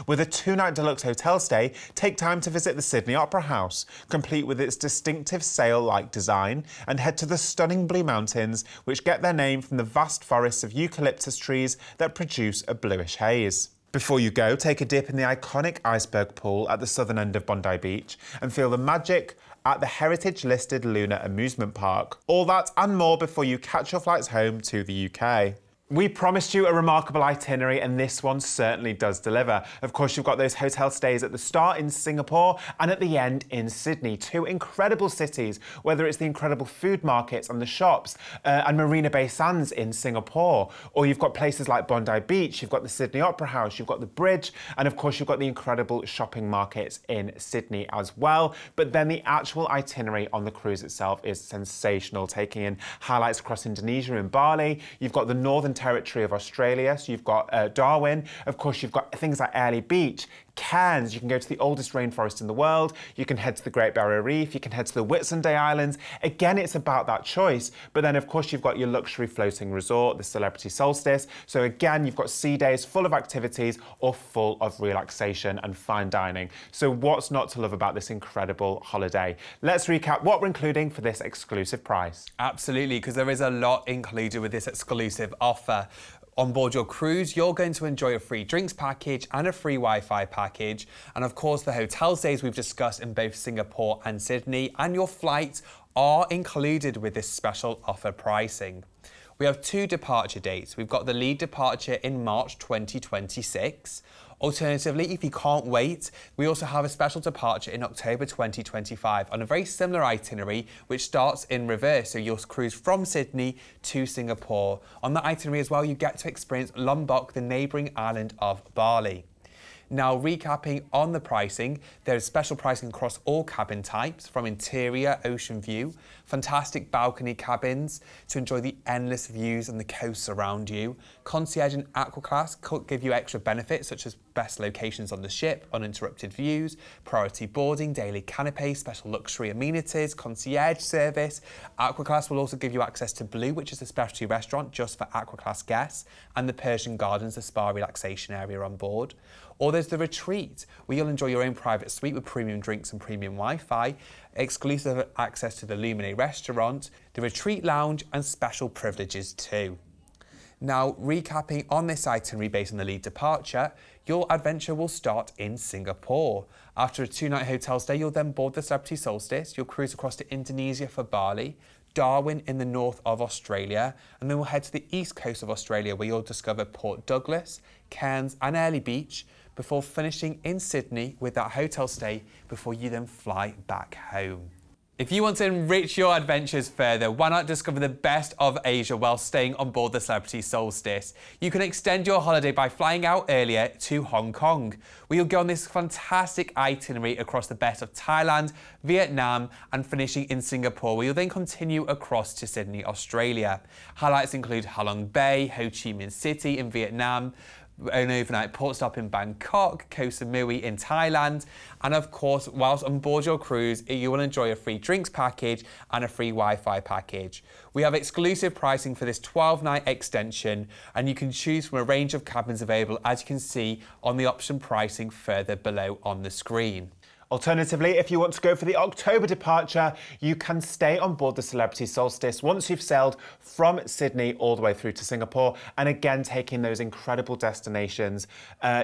With a 2-night deluxe hotel stay, take time to visit the Sydney Opera House, complete with its distinctive sail-like design, and head to the stunning Blue Mountains, which get their name from the vast forests of eucalyptus trees that produce a bluish haze. Before you go, take a dip in the iconic iceberg pool at the southern end of Bondi Beach and feel the magic at the heritage-listed Luna Amusement Park. All that and more before you catch your flights home to the UK. We promised you a remarkable itinerary, and this one certainly does deliver. Of course, you've got those hotel stays at the start in Singapore and at the end in Sydney. Two incredible cities, whether it's the incredible food markets and the shops and Marina Bay Sands in Singapore, or you've got places like Bondi Beach, you've got the Sydney Opera House, you've got the bridge, and of course, you've got the incredible shopping markets in Sydney as well. But then the actual itinerary on the cruise itself is sensational, taking in highlights across Indonesia and Bali. You've got the Northern Territory of Australia, so you've got Darwin. Of course, you've got things like Airlie Beach, Cairns. You can go to the oldest rainforest in the world. You can head to the Great Barrier Reef. You can head to the Whitsunday Islands. Again, it's about that choice. But then, of course, you've got your luxury floating resort, the Celebrity Solstice. So again, you've got sea days full of activities or full of relaxation and fine dining. So what's not to love about this incredible holiday? Let's recap what we're including for this exclusive price. Absolutely, because there is a lot included with this exclusive offer. On board your cruise, you're going to enjoy a free drinks package and a free Wi-Fi package. And of course, the hotel stays we've discussed in both Singapore and Sydney, and your flights are included with this special offer pricing. We have two departure dates. We've got the lead departure in March 2026. Alternatively, if you can't wait, we also have a special departure in October 2025 on a very similar itinerary, which starts in reverse. So you'll cruise from Sydney to Singapore. On that itinerary as well, you get to experience Lombok, the neighbouring island of Bali. Now, recapping on the pricing, there's special pricing across all cabin types, from interior, ocean view, fantastic balcony cabins to enjoy the endless views and the coasts around you. Concierge and Aqua Class could give you extra benefits, such as best locations on the ship, uninterrupted views, priority boarding, daily canapes, special luxury amenities, concierge service. Aqua Class will also give you access to Blue, which is a specialty restaurant just for Aqua Class guests, and the Persian Gardens, the spa relaxation area on board. Or there's the Retreat, where you'll enjoy your own private suite with premium drinks and premium Wi-Fi, exclusive access to the Lumine restaurant, the Retreat Lounge, and special privileges too. Now, recapping on this itinerary based on the lead departure, your adventure will start in Singapore. After a 2-night hotel stay, you'll then board the Celebrity Solstice. You'll cruise across to Indonesia for Bali, Darwin in the north of Australia, and then we'll head to the east coast of Australia, where you'll discover Port Douglas, Cairns and Airlie Beach, before finishing in Sydney with that hotel stay before you then fly back home. If you want to enrich your adventures further, why not discover the best of Asia while staying on board the Celebrity Solstice? You can extend your holiday by flying out earlier to Hong Kong, where you'll go on this fantastic itinerary across the best of Thailand, Vietnam, and finishing in Singapore, where you'll then continue across to Sydney, Australia. Highlights include Halong Bay, Ho Chi Minh City in Vietnam, an overnight port stop in Bangkok, Koh Samui in Thailand, and of course, whilst on board your cruise, you will enjoy a free drinks package and a free Wi-Fi package. We have exclusive pricing for this 12-night extension, and you can choose from a range of cabins available, as you can see on the option pricing further below on the screen. Alternatively, if you want to go for the October departure, you can stay on board the Celebrity Solstice once you've sailed from Sydney all the way through to Singapore, and again taking those incredible destinations,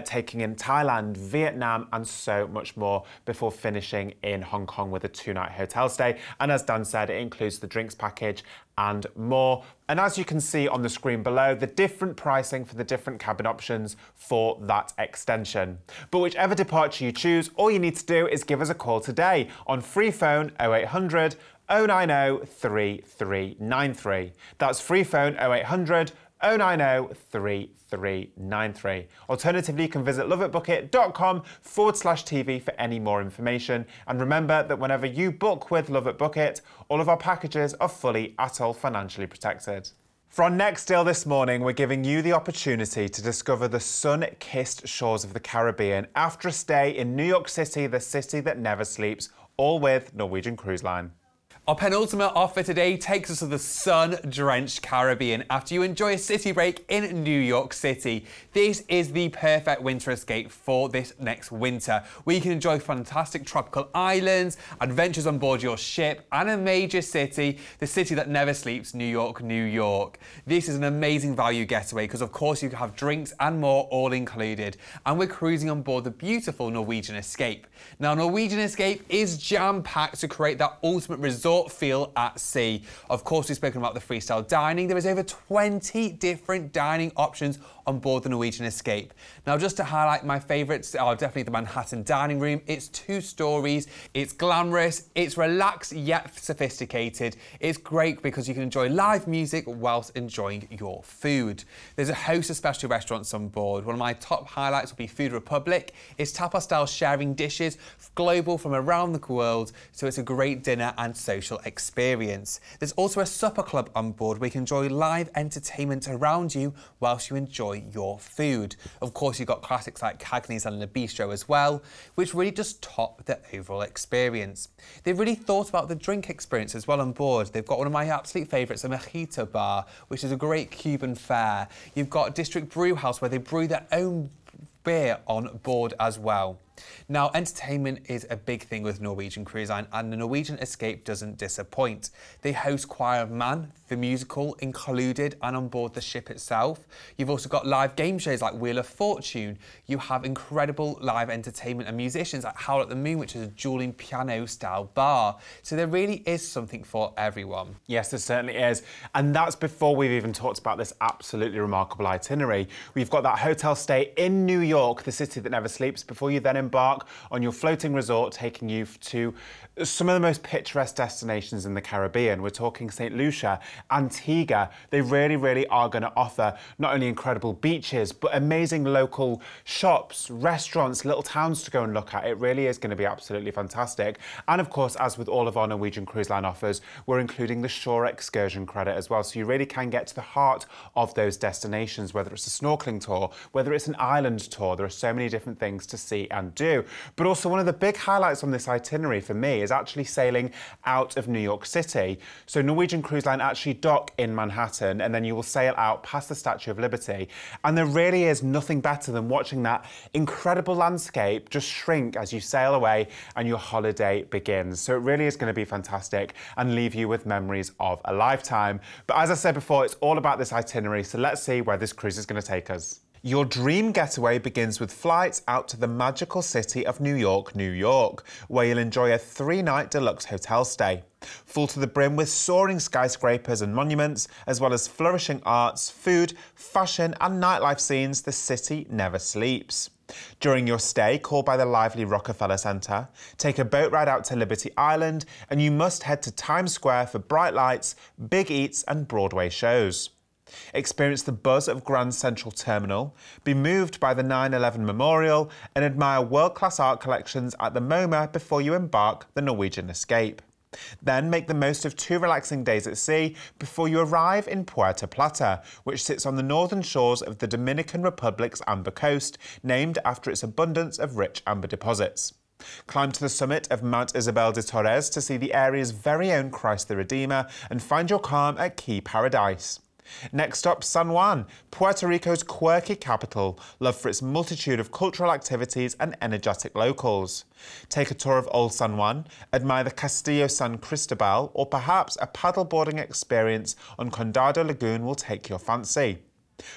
taking in Thailand, Vietnam and so much more before finishing in Hong Kong with a 2-night hotel stay. And as Dan said, it includes the drinks package and more. And as you can see on the screen below, the different pricing for the different cabin options for that extension. But whichever departure you choose, all you need to do is give us a call today on free phone 0800 090 3393. That's free phone 0800 090 3393. Alternatively, you can visit loveitbookit.com/TV for any more information. And remember that whenever you book with LoveitBookit, all of our packages are fully ATOL financially protected. For our next deal this morning, we're giving you the opportunity to discover the sun-kissed shores of the Caribbean after a stay in New York City, the city that never sleeps, all with Norwegian Cruise Line. Our penultimate offer today takes us to the sun-drenched Caribbean after you enjoy a city break in New York City. This is the perfect winter escape for this next winter, where you can enjoy fantastic tropical islands, adventures on board your ship, and a major city, the city that never sleeps, New York, New York. This is an amazing value getaway because, of course, you have drinks and more all included, and we're cruising on board the beautiful Norwegian Escape. Now, Norwegian Escape is jam-packed to create that ultimate resort Pure feel at sea. Of course, we've spoken about the freestyle dining. There is over 20 different dining options on board the Norwegian Escape. Now, just to highlight my favourites are definitely the Manhattan dining room. It's 2 stories, it's glamorous, it's relaxed yet sophisticated. It's great because you can enjoy live music whilst enjoying your food. There's a host of specialty restaurants on board. One of my top highlights will be Food Republic. It's tapas-style sharing dishes, global from around the world, so it's a great dinner and social experience. There's also a supper club on board where you can enjoy live entertainment around you whilst you enjoy your food. Of course, you've got classics like Cagney's and the Bistro as well, which really just top the overall experience. They've really thought about the drink experience as well on board. They've got one of my absolute favourites, a mojito bar, which is a great Cuban fare. You've got District Brew House, where they brew their own beer on board as well. Now, entertainment is a big thing with Norwegian Cruise Line, and the Norwegian Escape doesn't disappoint. They host Choir of Man, the musical, included and on board the ship itself. You've also got live game shows like Wheel of Fortune. You have incredible live entertainment and musicians like Howl at the Moon, which is a dueling piano-style bar. So there really is something for everyone. Yes, there certainly is. And that's before we've even talked about this absolutely remarkable itinerary. We've got that hotel stay in New York, the city that never sleeps, before you then embark on your floating resort, taking you to some of the most picturesque destinations in the Caribbean. We're talking St. Lucia, Antigua. They really are going to offer not only incredible beaches, but amazing local shops, restaurants, little towns to go and look at. It really is going to be absolutely fantastic. And of course, as with all of our Norwegian Cruise Line offers, we're including the shore excursion credit as well. So you really can get to the heart of those destinations, whether it's a snorkeling tour, whether it's an island tour. There are so many different things to see and do. But also one of the big highlights on this itinerary for me is actually sailing out of New York City. So Norwegian Cruise Line actually dock in Manhattan, and then you will sail out past the Statue of Liberty. And there really is nothing better than watching that incredible landscape just shrink as you sail away and your holiday begins. So it really is going to be fantastic and leave you with memories of a lifetime. But as I said before, it's all about this itinerary. So let's see where this cruise is going to take us. Your dream getaway begins with flights out to the magical city of New York, New York, where you'll enjoy a 3-night deluxe hotel stay. Full to the brim with soaring skyscrapers and monuments, as well as flourishing arts, food, fashion and nightlife scenes, the city never sleeps. During your stay, called by the lively Rockefeller Center, take a boat ride out to Liberty Island, and you must head to Times Square for bright lights, big eats and Broadway shows. Experience the buzz of Grand Central Terminal, be moved by the 9/11 Memorial and admire world-class art collections at the MoMA before you embark the Norwegian Escape. Then make the most of 2 relaxing days at sea before you arrive in Puerto Plata, which sits on the northern shores of the Dominican Republic's Amber Coast, named after its abundance of rich amber deposits. Climb to the summit of Mount Isabel de Torres to see the area's very own Christ the Redeemer and find your calm at Key Paradise. Next up, San Juan, Puerto Rico's quirky capital, loved for its multitude of cultural activities and energetic locals. Take a tour of Old San Juan, admire the Castillo San Cristobal, or perhaps a paddleboarding experience on Condado Lagoon will take your fancy.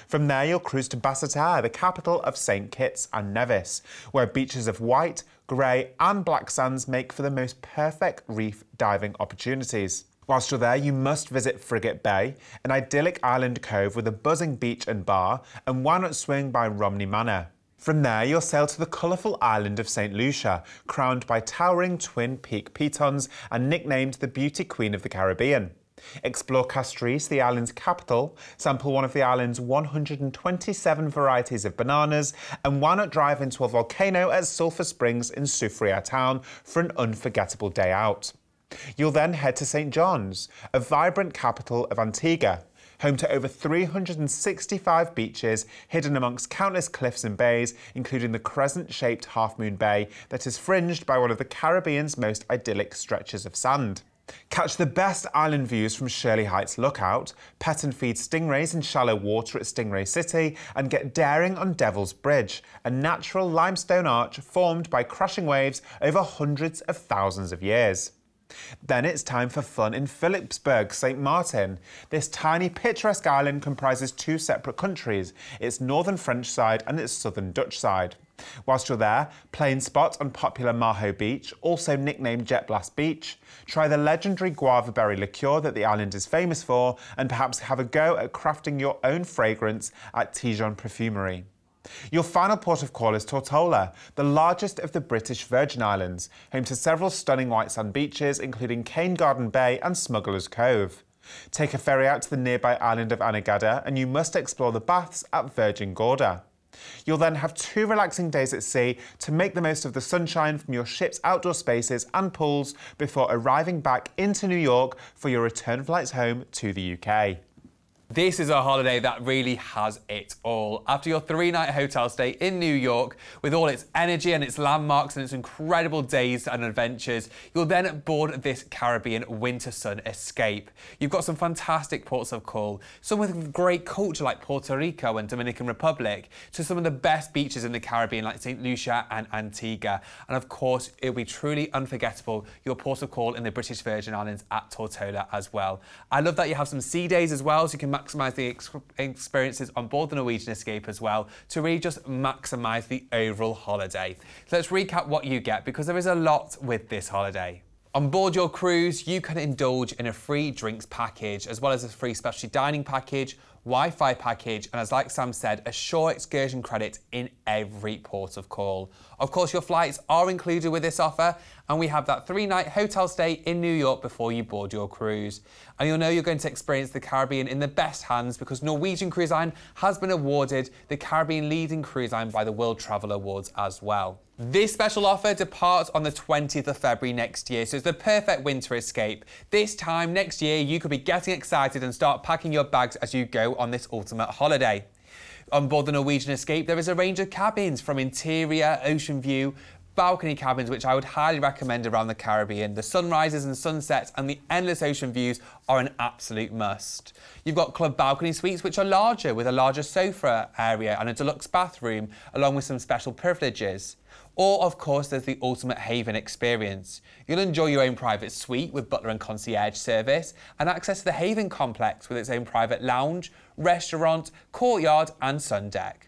From there, you'll cruise to Basseterre, the capital of St. Kitts and Nevis, where beaches of white, grey and black sands make for the most perfect reef diving opportunities. Whilst you're there, you must visit Frigate Bay, an idyllic island cove with a buzzing beach and bar, and why not swing by Romney Manor? From there, you'll sail to the colourful island of St. Lucia, crowned by towering twin peak pitons and nicknamed the Beauty Queen of the Caribbean. Explore Castries, the island's capital, sample one of the island's 127 varieties of bananas, and why not drive into a volcano at Sulphur Springs in Soufriere town for an unforgettable day out. You'll then head to St. John's, a vibrant capital of Antigua, home to over 365 beaches hidden amongst countless cliffs and bays, including the crescent-shaped Half Moon Bay that is fringed by one of the Caribbean's most idyllic stretches of sand. Catch the best island views from Shirley Heights Lookout, pet and feed stingrays in shallow water at Stingray City, and get daring on Devil's Bridge, a natural limestone arch formed by crashing waves over hundreds of thousands of years. Then it's time for fun in Philipsburg, St. Martin. This tiny picturesque island comprises 2 separate countries, its northern French side and its southern Dutch side. Whilst you're there, plain spot on popular Maho Beach, also nicknamed Jet Blast Beach, try the legendary guava berry liqueur that the island is famous for, and perhaps have a go at crafting your own fragrance at Tijon Perfumery. Your final port of call is Tortola, the largest of the British Virgin Islands, home to several stunning white sand beaches including Cane Garden Bay and Smuggler's Cove. Take a ferry out to the nearby island of Anegada and you must explore the baths at Virgin Gorda. You'll then have 2 relaxing days at sea to make the most of the sunshine from your ship's outdoor spaces and pools before arriving back into New York for your return flights home to the UK. This is a holiday that really has it all. After your 3-night hotel stay in New York, with all its energy and its landmarks and its incredible days and adventures, you'll then board this Caribbean winter sun escape. You've got some fantastic ports of call, some with great culture like Puerto Rico and Dominican Republic, to some of the best beaches in the Caribbean like St. Lucia and Antigua. And of course, it'll be truly unforgettable, your port of call in the British Virgin Islands at Tortola as well. I love that you have some sea days as well, so you can maximise the experiences on board the Norwegian Escape as well, to really just maximise the overall holiday. So let's recap what you get, because there is a lot with this holiday. On board your cruise, you can indulge in a free drinks package, as well as a free specialty dining package, Wi-Fi package, and as like Sam said, a shore excursion credit in every port of call. Of course, your flights are included with this offer, and we have that 3-night hotel stay in New York before you board your cruise. And you'll know you're going to experience the Caribbean in the best hands, because Norwegian Cruise Line has been awarded the Caribbean leading cruise line by the World Travel Awards as well. This special offer departs on the 20th of February next year, so it's the perfect winter escape. This time next year, you could be getting excited and start packing your bags as you go on this ultimate holiday. On board the Norwegian Escape, there is a range of cabins, from interior, ocean view, balcony cabins, which I would highly recommend around the Caribbean. The sunrises and sunsets and the endless ocean views are an absolute must. You've got club balcony suites, which are larger, with a larger sofa area and a deluxe bathroom, along with some special privileges. Or, of course, there's the ultimate haven experience. You'll enjoy your own private suite with butler and concierge service, and access to the haven complex with its own private lounge, restaurant, courtyard and sun deck.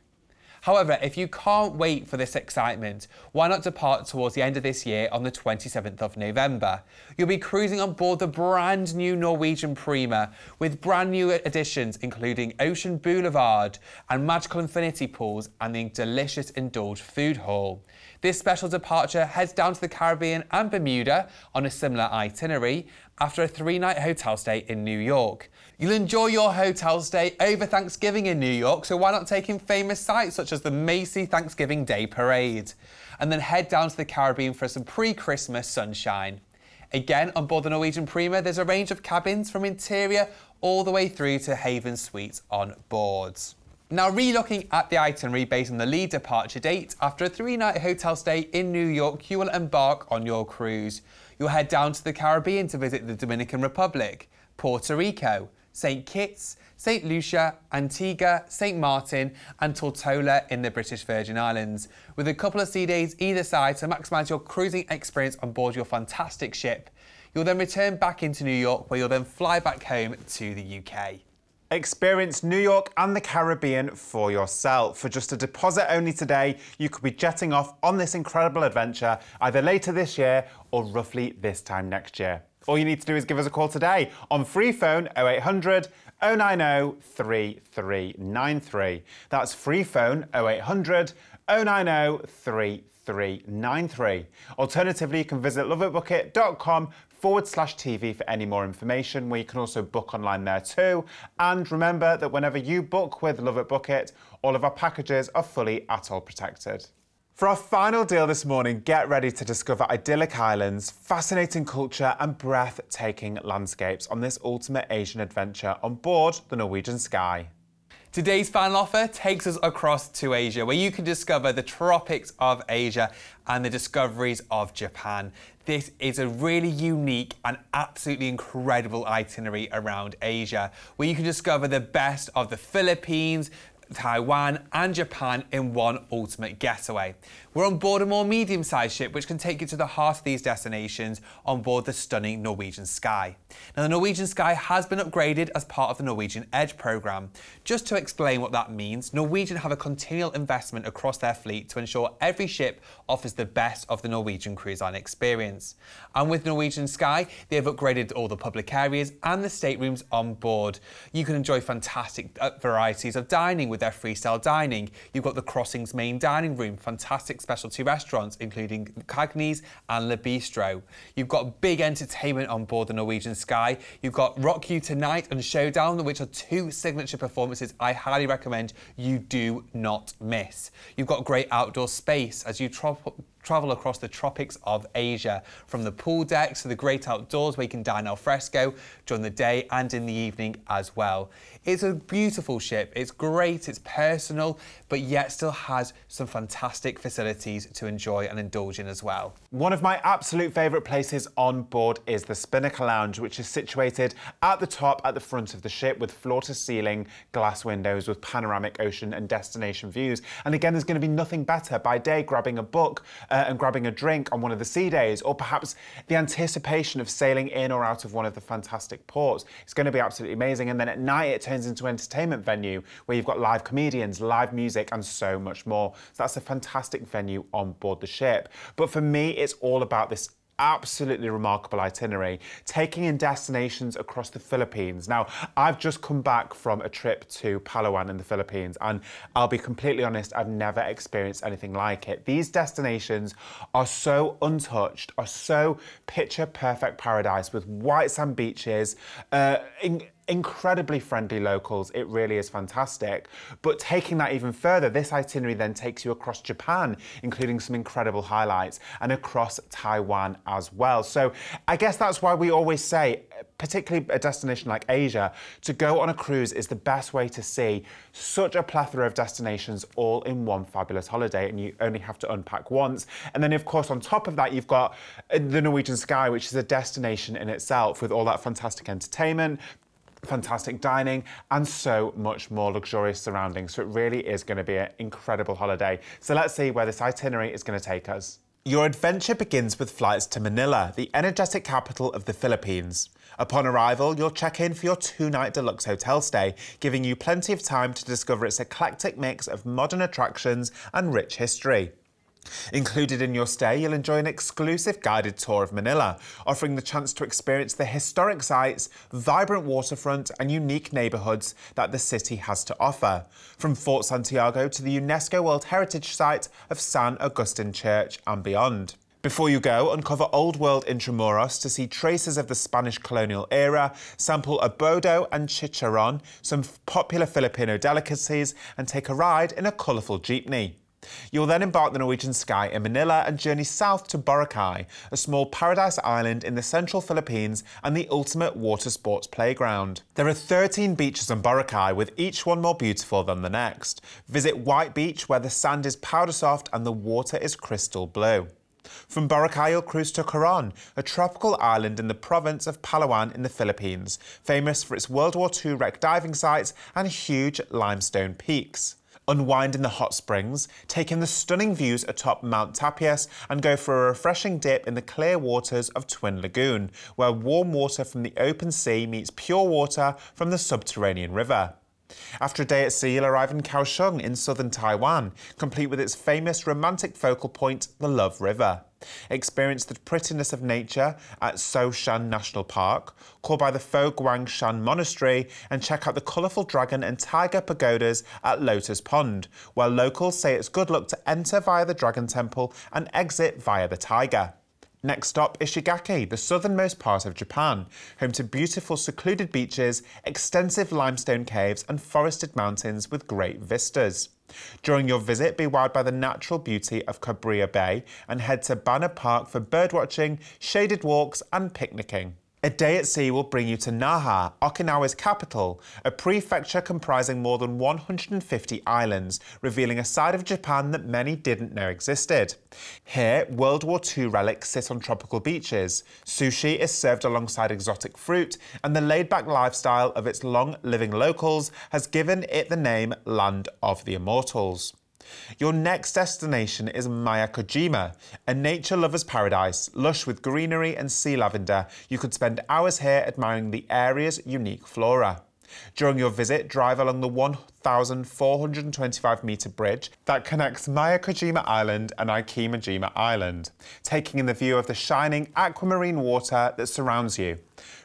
However, if you can't wait for this excitement, why not depart towards the end of this year on the 27th of November? You'll be cruising on board the brand new Norwegian Prima, with brand new additions including Ocean Boulevard and magical infinity pools and the delicious Indulge food hall. This special departure heads down to the Caribbean and Bermuda on a similar itinerary after a 3-night hotel stay in New York. You'll enjoy your hotel stay over Thanksgiving in New York, so why not take in famous sights such as the Macy Thanksgiving Day Parade, and then head down to the Caribbean for some pre-Christmas sunshine. Again, on board the Norwegian Prima, there's a range of cabins from interior all the way through to haven suites on board. Now, re-looking at the itinerary based on the lead departure date, after a 3-night hotel stay in New York, you will embark on your cruise. You'll head down to the Caribbean to visit the Dominican Republic, Puerto Rico, St. Kitts, St. Lucia, Antigua, St. Martin and Tortola in the British Virgin Islands, with a couple of sea days either side to maximise your cruising experience on board your fantastic ship. You'll then return back into New York, where you'll then fly back home to the UK. Experience New York and the Caribbean for yourself. For just a deposit only today, you could be jetting off on this incredible adventure either later this year or roughly this time next year. All you need to do is give us a call today on free phone 0800 090 3393. That's free phone 0800 090 3393. Alternatively, you can visit loveitbookit.com/TV for any more information, where you can also book online there too. And remember that whenever you book with Love It Book It, all of our packages are fully ATOL protected. For our final deal this morning, get ready to discover idyllic islands, fascinating culture and breathtaking landscapes on this ultimate Asian adventure on board the Norwegian Sky. Today's final offer takes us across to Asia, where you can discover the tropics of Asia and the discoveries of Japan. This is a really unique and absolutely incredible itinerary around Asia, where you can discover the best of the Philippines, Taiwan and Japan in one ultimate getaway. We're on board a more medium-sized ship which can take you to the heart of these destinations on board the stunning Norwegian Sky. Now, the Norwegian Sky has been upgraded as part of the Norwegian Edge programme. Just to explain what that means, Norwegian have a continual investment across their fleet to ensure every ship offers the best of the Norwegian cruise line experience. And with Norwegian Sky, they have upgraded all the public areas and the staterooms on board. You can enjoy fantastic varieties of dining with their freestyle dining. You've got the Crossings main dining room, fantastic specialty restaurants including Cagney's and Le Bistro. You've got big entertainment on board the Norwegian Sky. You've got Rock You Tonight and Showdown, which are two signature performances I highly recommend you do not miss. You've got great outdoor space as you travel across the tropics of Asia, from the pool decks to the great outdoors where you can dine al fresco during the day and in the evening as well. It's a beautiful ship, it's great, it's personal, but yet still has some fantastic facilities to enjoy and indulge in as well. One of my absolute favourite places on board is the Spinnaker Lounge, which is situated at the top at the front of the ship with floor-to-ceiling glass windows with panoramic ocean and destination views. And again, there's going to be nothing better by day grabbing a book and grabbing a drink on one of the sea days, or perhaps the anticipation of sailing in or out of one of the fantastic ports. It's going to be absolutely amazing. And then at night it turns into an entertainment venue where you've got live comedians, live music and so much more. So that's a fantastic venue on board the ship. But for me, it's all about this absolutely remarkable itinerary, taking in destinations across the Philippines. Now, I've just come back from a trip to Palawan in the Philippines, and I'll be completely honest, I've never experienced anything like it. These destinations are so untouched, are so picture perfect paradise with white sand beaches, incredibly friendly locals. It really is fantastic. But taking that even further, this itinerary then takes you across Japan, including some incredible highlights, and across Taiwan as well. So I guess that's why we always say, particularly a destination like Asia, to go on a cruise is the best way to see such a plethora of destinations all in one fabulous holiday, and you only have to unpack once. And then of course on top of that you've got the Norwegian Sky, which is a destination in itself with all that fantastic entertainment, fantastic dining and so much more luxurious surroundings. So it really is going to be an incredible holiday. So let's see where this itinerary is going to take us. Your adventure begins with flights to Manila, the energetic capital of the Philippines. Upon arrival, you'll check in for your 2-night deluxe hotel stay, giving you plenty of time to discover its eclectic mix of modern attractions and rich history. Included in your stay, you'll enjoy an exclusive guided tour of Manila, offering the chance to experience the historic sites, vibrant waterfront and unique neighbourhoods that the city has to offer, from Fort Santiago to the UNESCO World Heritage Site of San Agustin Church and beyond. Before you go, uncover Old World Intramuros to see traces of the Spanish colonial era, sample abodo and chicharron, some popular Filipino delicacies, and take a ride in a colourful jeepney. You'll then embark the Norwegian Sky in Manila and journey south to Boracay, a small paradise island in the central Philippines and the ultimate water sports playground. There are 13 beaches on Boracay, with each one more beautiful than the next. Visit White Beach, where the sand is powder soft and the water is crystal blue. From Boracay, you'll cruise to Coron, a tropical island in the province of Palawan in the Philippines, famous for its World War II wreck diving sites and huge limestone peaks. Unwind in the hot springs, take in the stunning views atop Mount Tapias and go for a refreshing dip in the clear waters of Twin Lagoon, where warm water from the open sea meets pure water from the subterranean river. After a day at sea, you'll arrive in Kaohsiung in southern Taiwan, complete with its famous romantic focal point, the Love River. Experience the prettiness of nature at Soshan National Park, call by the Fo Guang Shan Monastery, and check out the colourful dragon and tiger pagodas at Lotus Pond, where locals say it's good luck to enter via the Dragon Temple and exit via the tiger. Next stop, Ishigaki, the southernmost part of Japan, home to beautiful secluded beaches, extensive limestone caves and forested mountains with great vistas. During your visit, be wowed by the natural beauty of Cabiria Bay and head to Banner Park for birdwatching, shaded walks and picnicking. A day at sea will bring you to Naha, Okinawa's capital, a prefecture comprising more than 150 islands, revealing a side of Japan that many didn't know existed. Here, World War II relics sit on tropical beaches, sushi is served alongside exotic fruit, and the laid-back lifestyle of its long-living locals has given it the name Land of the Immortals. Your next destination is Miyakojima, a nature lover's paradise, lush with greenery and sea lavender. You could spend hours here admiring the area's unique flora. During your visit, drive along the 1,425-metre bridge that connects Miyakojima Island and Ikemajima Island, taking in the view of the shining aquamarine water that surrounds you.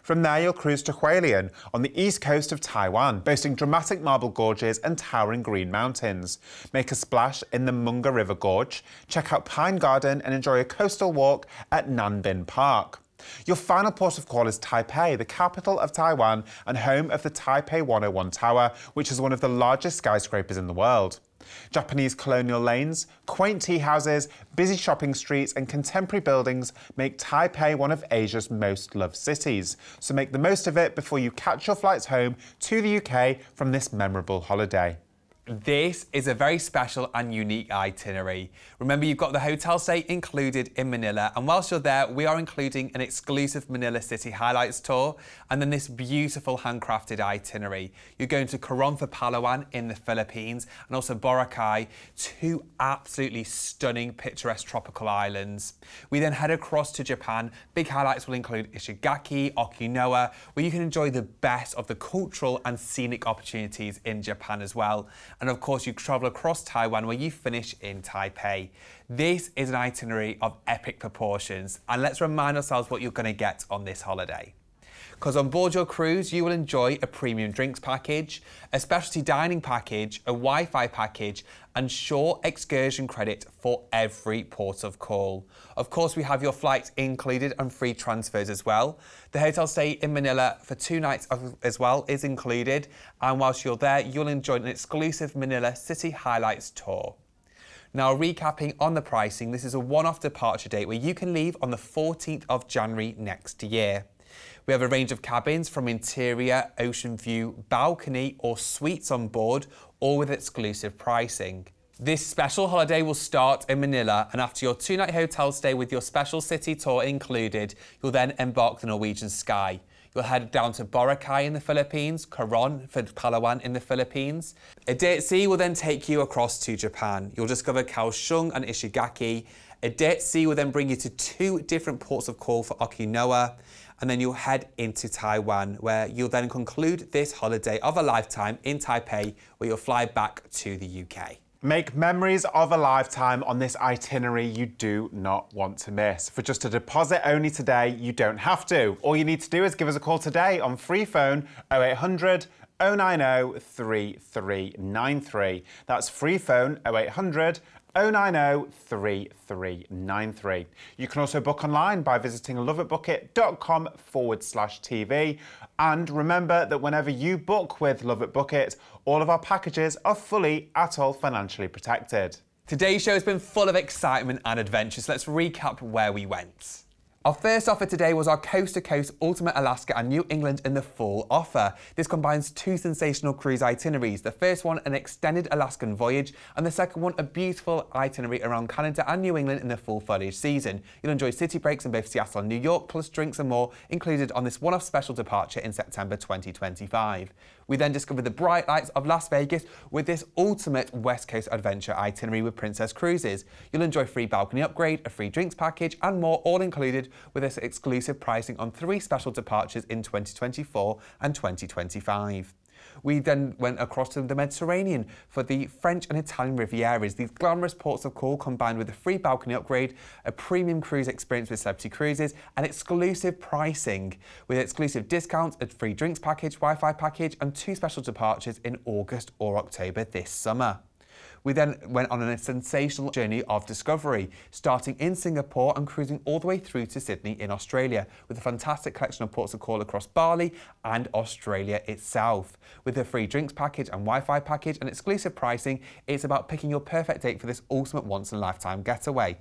From there, you'll cruise to Hualien on the east coast of Taiwan, boasting dramatic marble gorges and towering green mountains. Make a splash in the Munga River Gorge, check out Pine Garden and enjoy a coastal walk at Nanbin Park. Your final port of call is Taipei, the capital of Taiwan and home of the Taipei 101 Tower, which is one of the largest skyscrapers in the world. Japanese colonial lanes, quaint tea houses, busy shopping streets and contemporary buildings make Taipei one of Asia's most loved cities. So make the most of it before you catch your flights home to the UK from this memorable holiday. This is a very special and unique itinerary. Remember, you've got the hotel stay included in Manila, and whilst you're there, we are including an exclusive Manila City Highlights tour, and then this beautiful handcrafted itinerary. You're going to Coron for Palawan in the Philippines, and also Boracay, two absolutely stunning, picturesque tropical islands. We then head across to Japan. Big highlights will include Ishigaki, Okinawa, where you can enjoy the best of the cultural and scenic opportunities in Japan as well. And of course, you travel across Taiwan where you finish in Taipei. This is an itinerary of epic proportions, and let's remind ourselves what you're going to get on this holiday. Because on board your cruise, you will enjoy a premium drinks package, a specialty dining package, a Wi-Fi package, and shore excursion credit for every port of call. Of course, we have your flights included and free transfers as well. The hotel stay in Manila for 2 nights as well is included. And whilst you're there, you'll enjoy an exclusive Manila City Highlights tour. Now, recapping on the pricing, this is a one-off departure date where you can leave on the 14th of January next year. We have a range of cabins from interior, ocean view, balcony or suites on board, all with exclusive pricing. This special holiday will start in Manila, and after your 2-night hotel stay with your special city tour included, you'll then embark the Norwegian Sky. You'll head down to Boracay in the Philippines, Coron for Palawan in the Philippines. A day at sea will then take you across to Japan. You'll discover Kaohsiung and Ishigaki. A day at sea will then bring you to 2 different ports of call for Okinawa. And then you'll head into Taiwan, where you'll then conclude this holiday of a lifetime in Taipei, where you'll fly back to the UK. Make memories of a lifetime on this itinerary you do not want to miss. For just a deposit only today, you don't have to. All you need to do is give us a call today on free phone 0800 090 3393. That's free phone 0800 090 3393. You can also book online by visiting LoveitBookit.com/TV. And remember that whenever you book with LoveitBookit, all of our packages are fully ATOL financially protected. Today's show has been full of excitement and adventure, so let's recap where we went. Our first offer today was our coast-to-coast Ultimate Alaska and New England in the full offer. This combines 2 sensational cruise itineraries. The first one, an extended Alaskan voyage, and the second one, a beautiful itinerary around Canada and New England in the full foliage season. You'll enjoy city breaks in both Seattle and New York, plus drinks and more included on this one-off special departure in September 2025. We then discovered the bright lights of Las Vegas with this ultimate West Coast adventure itinerary with Princess Cruises. You'll enjoy free balcony upgrade, a free drinks package, and more, all included with this exclusive pricing on 3 special departures in 2024 and 2025. We then went across to the Mediterranean for the French and Italian Rivieras, these glamorous ports of call combined with a free balcony upgrade, a premium cruise experience with Celebrity Cruises, and exclusive pricing with exclusive discounts, a free drinks package, Wi-Fi package, and 2 special departures in August or October this summer. We then went on a sensational journey of discovery, starting in Singapore and cruising all the way through to Sydney in Australia, with a fantastic collection of ports of call across Bali and Australia itself. With a free drinks package and Wi-Fi package and exclusive pricing, it's about picking your perfect date for this ultimate once-in-a-lifetime getaway.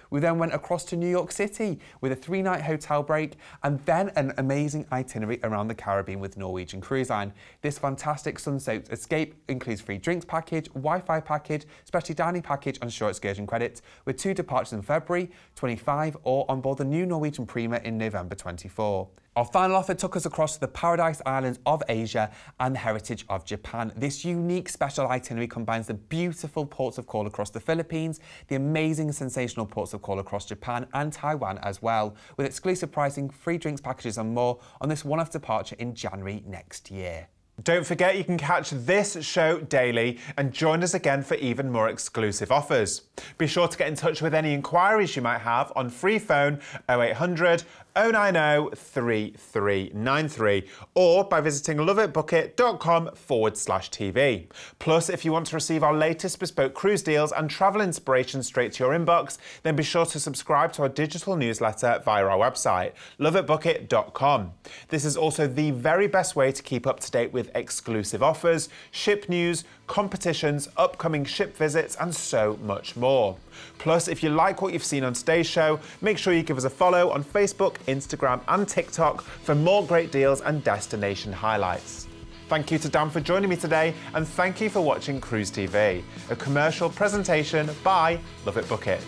We then went across to New York City with a 3-night hotel break and then an amazing itinerary around the Caribbean with Norwegian Cruise Line. This fantastic sun-soaked escape includes free drinks package, Wi-Fi package, specialty dining package and shore excursion credits with 2 departures in February 25 or on board the new Norwegian Prima in November 24. Our final offer took us across the Paradise Islands of Asia and the heritage of Japan. This unique special itinerary combines the beautiful ports of call across the Philippines, the amazing and sensational ports of call across Japan and Taiwan as well, with exclusive pricing, free drinks packages and more on this one-off departure in January next year. Don't forget you can catch this show daily and join us again for even more exclusive offers. Be sure to get in touch with any inquiries you might have on free phone 0800 090 3393 or by visiting loveitbookit.com/TV. Plus, if you want to receive our latest bespoke cruise deals and travel inspiration straight to your inbox, then be sure to subscribe to our digital newsletter via our website, loveitbookit.com. This is also the very best way to keep up to date with exclusive offers, ship news, competitions, upcoming ship visits, and so much more. Plus, if you like what you've seen on today's show, make sure you give us a follow on Facebook, Instagram, and TikTok for more great deals and destination highlights. Thank you to Dan for joining me today, and thank you for watching Cruise TV, a commercial presentation by Love It Book It.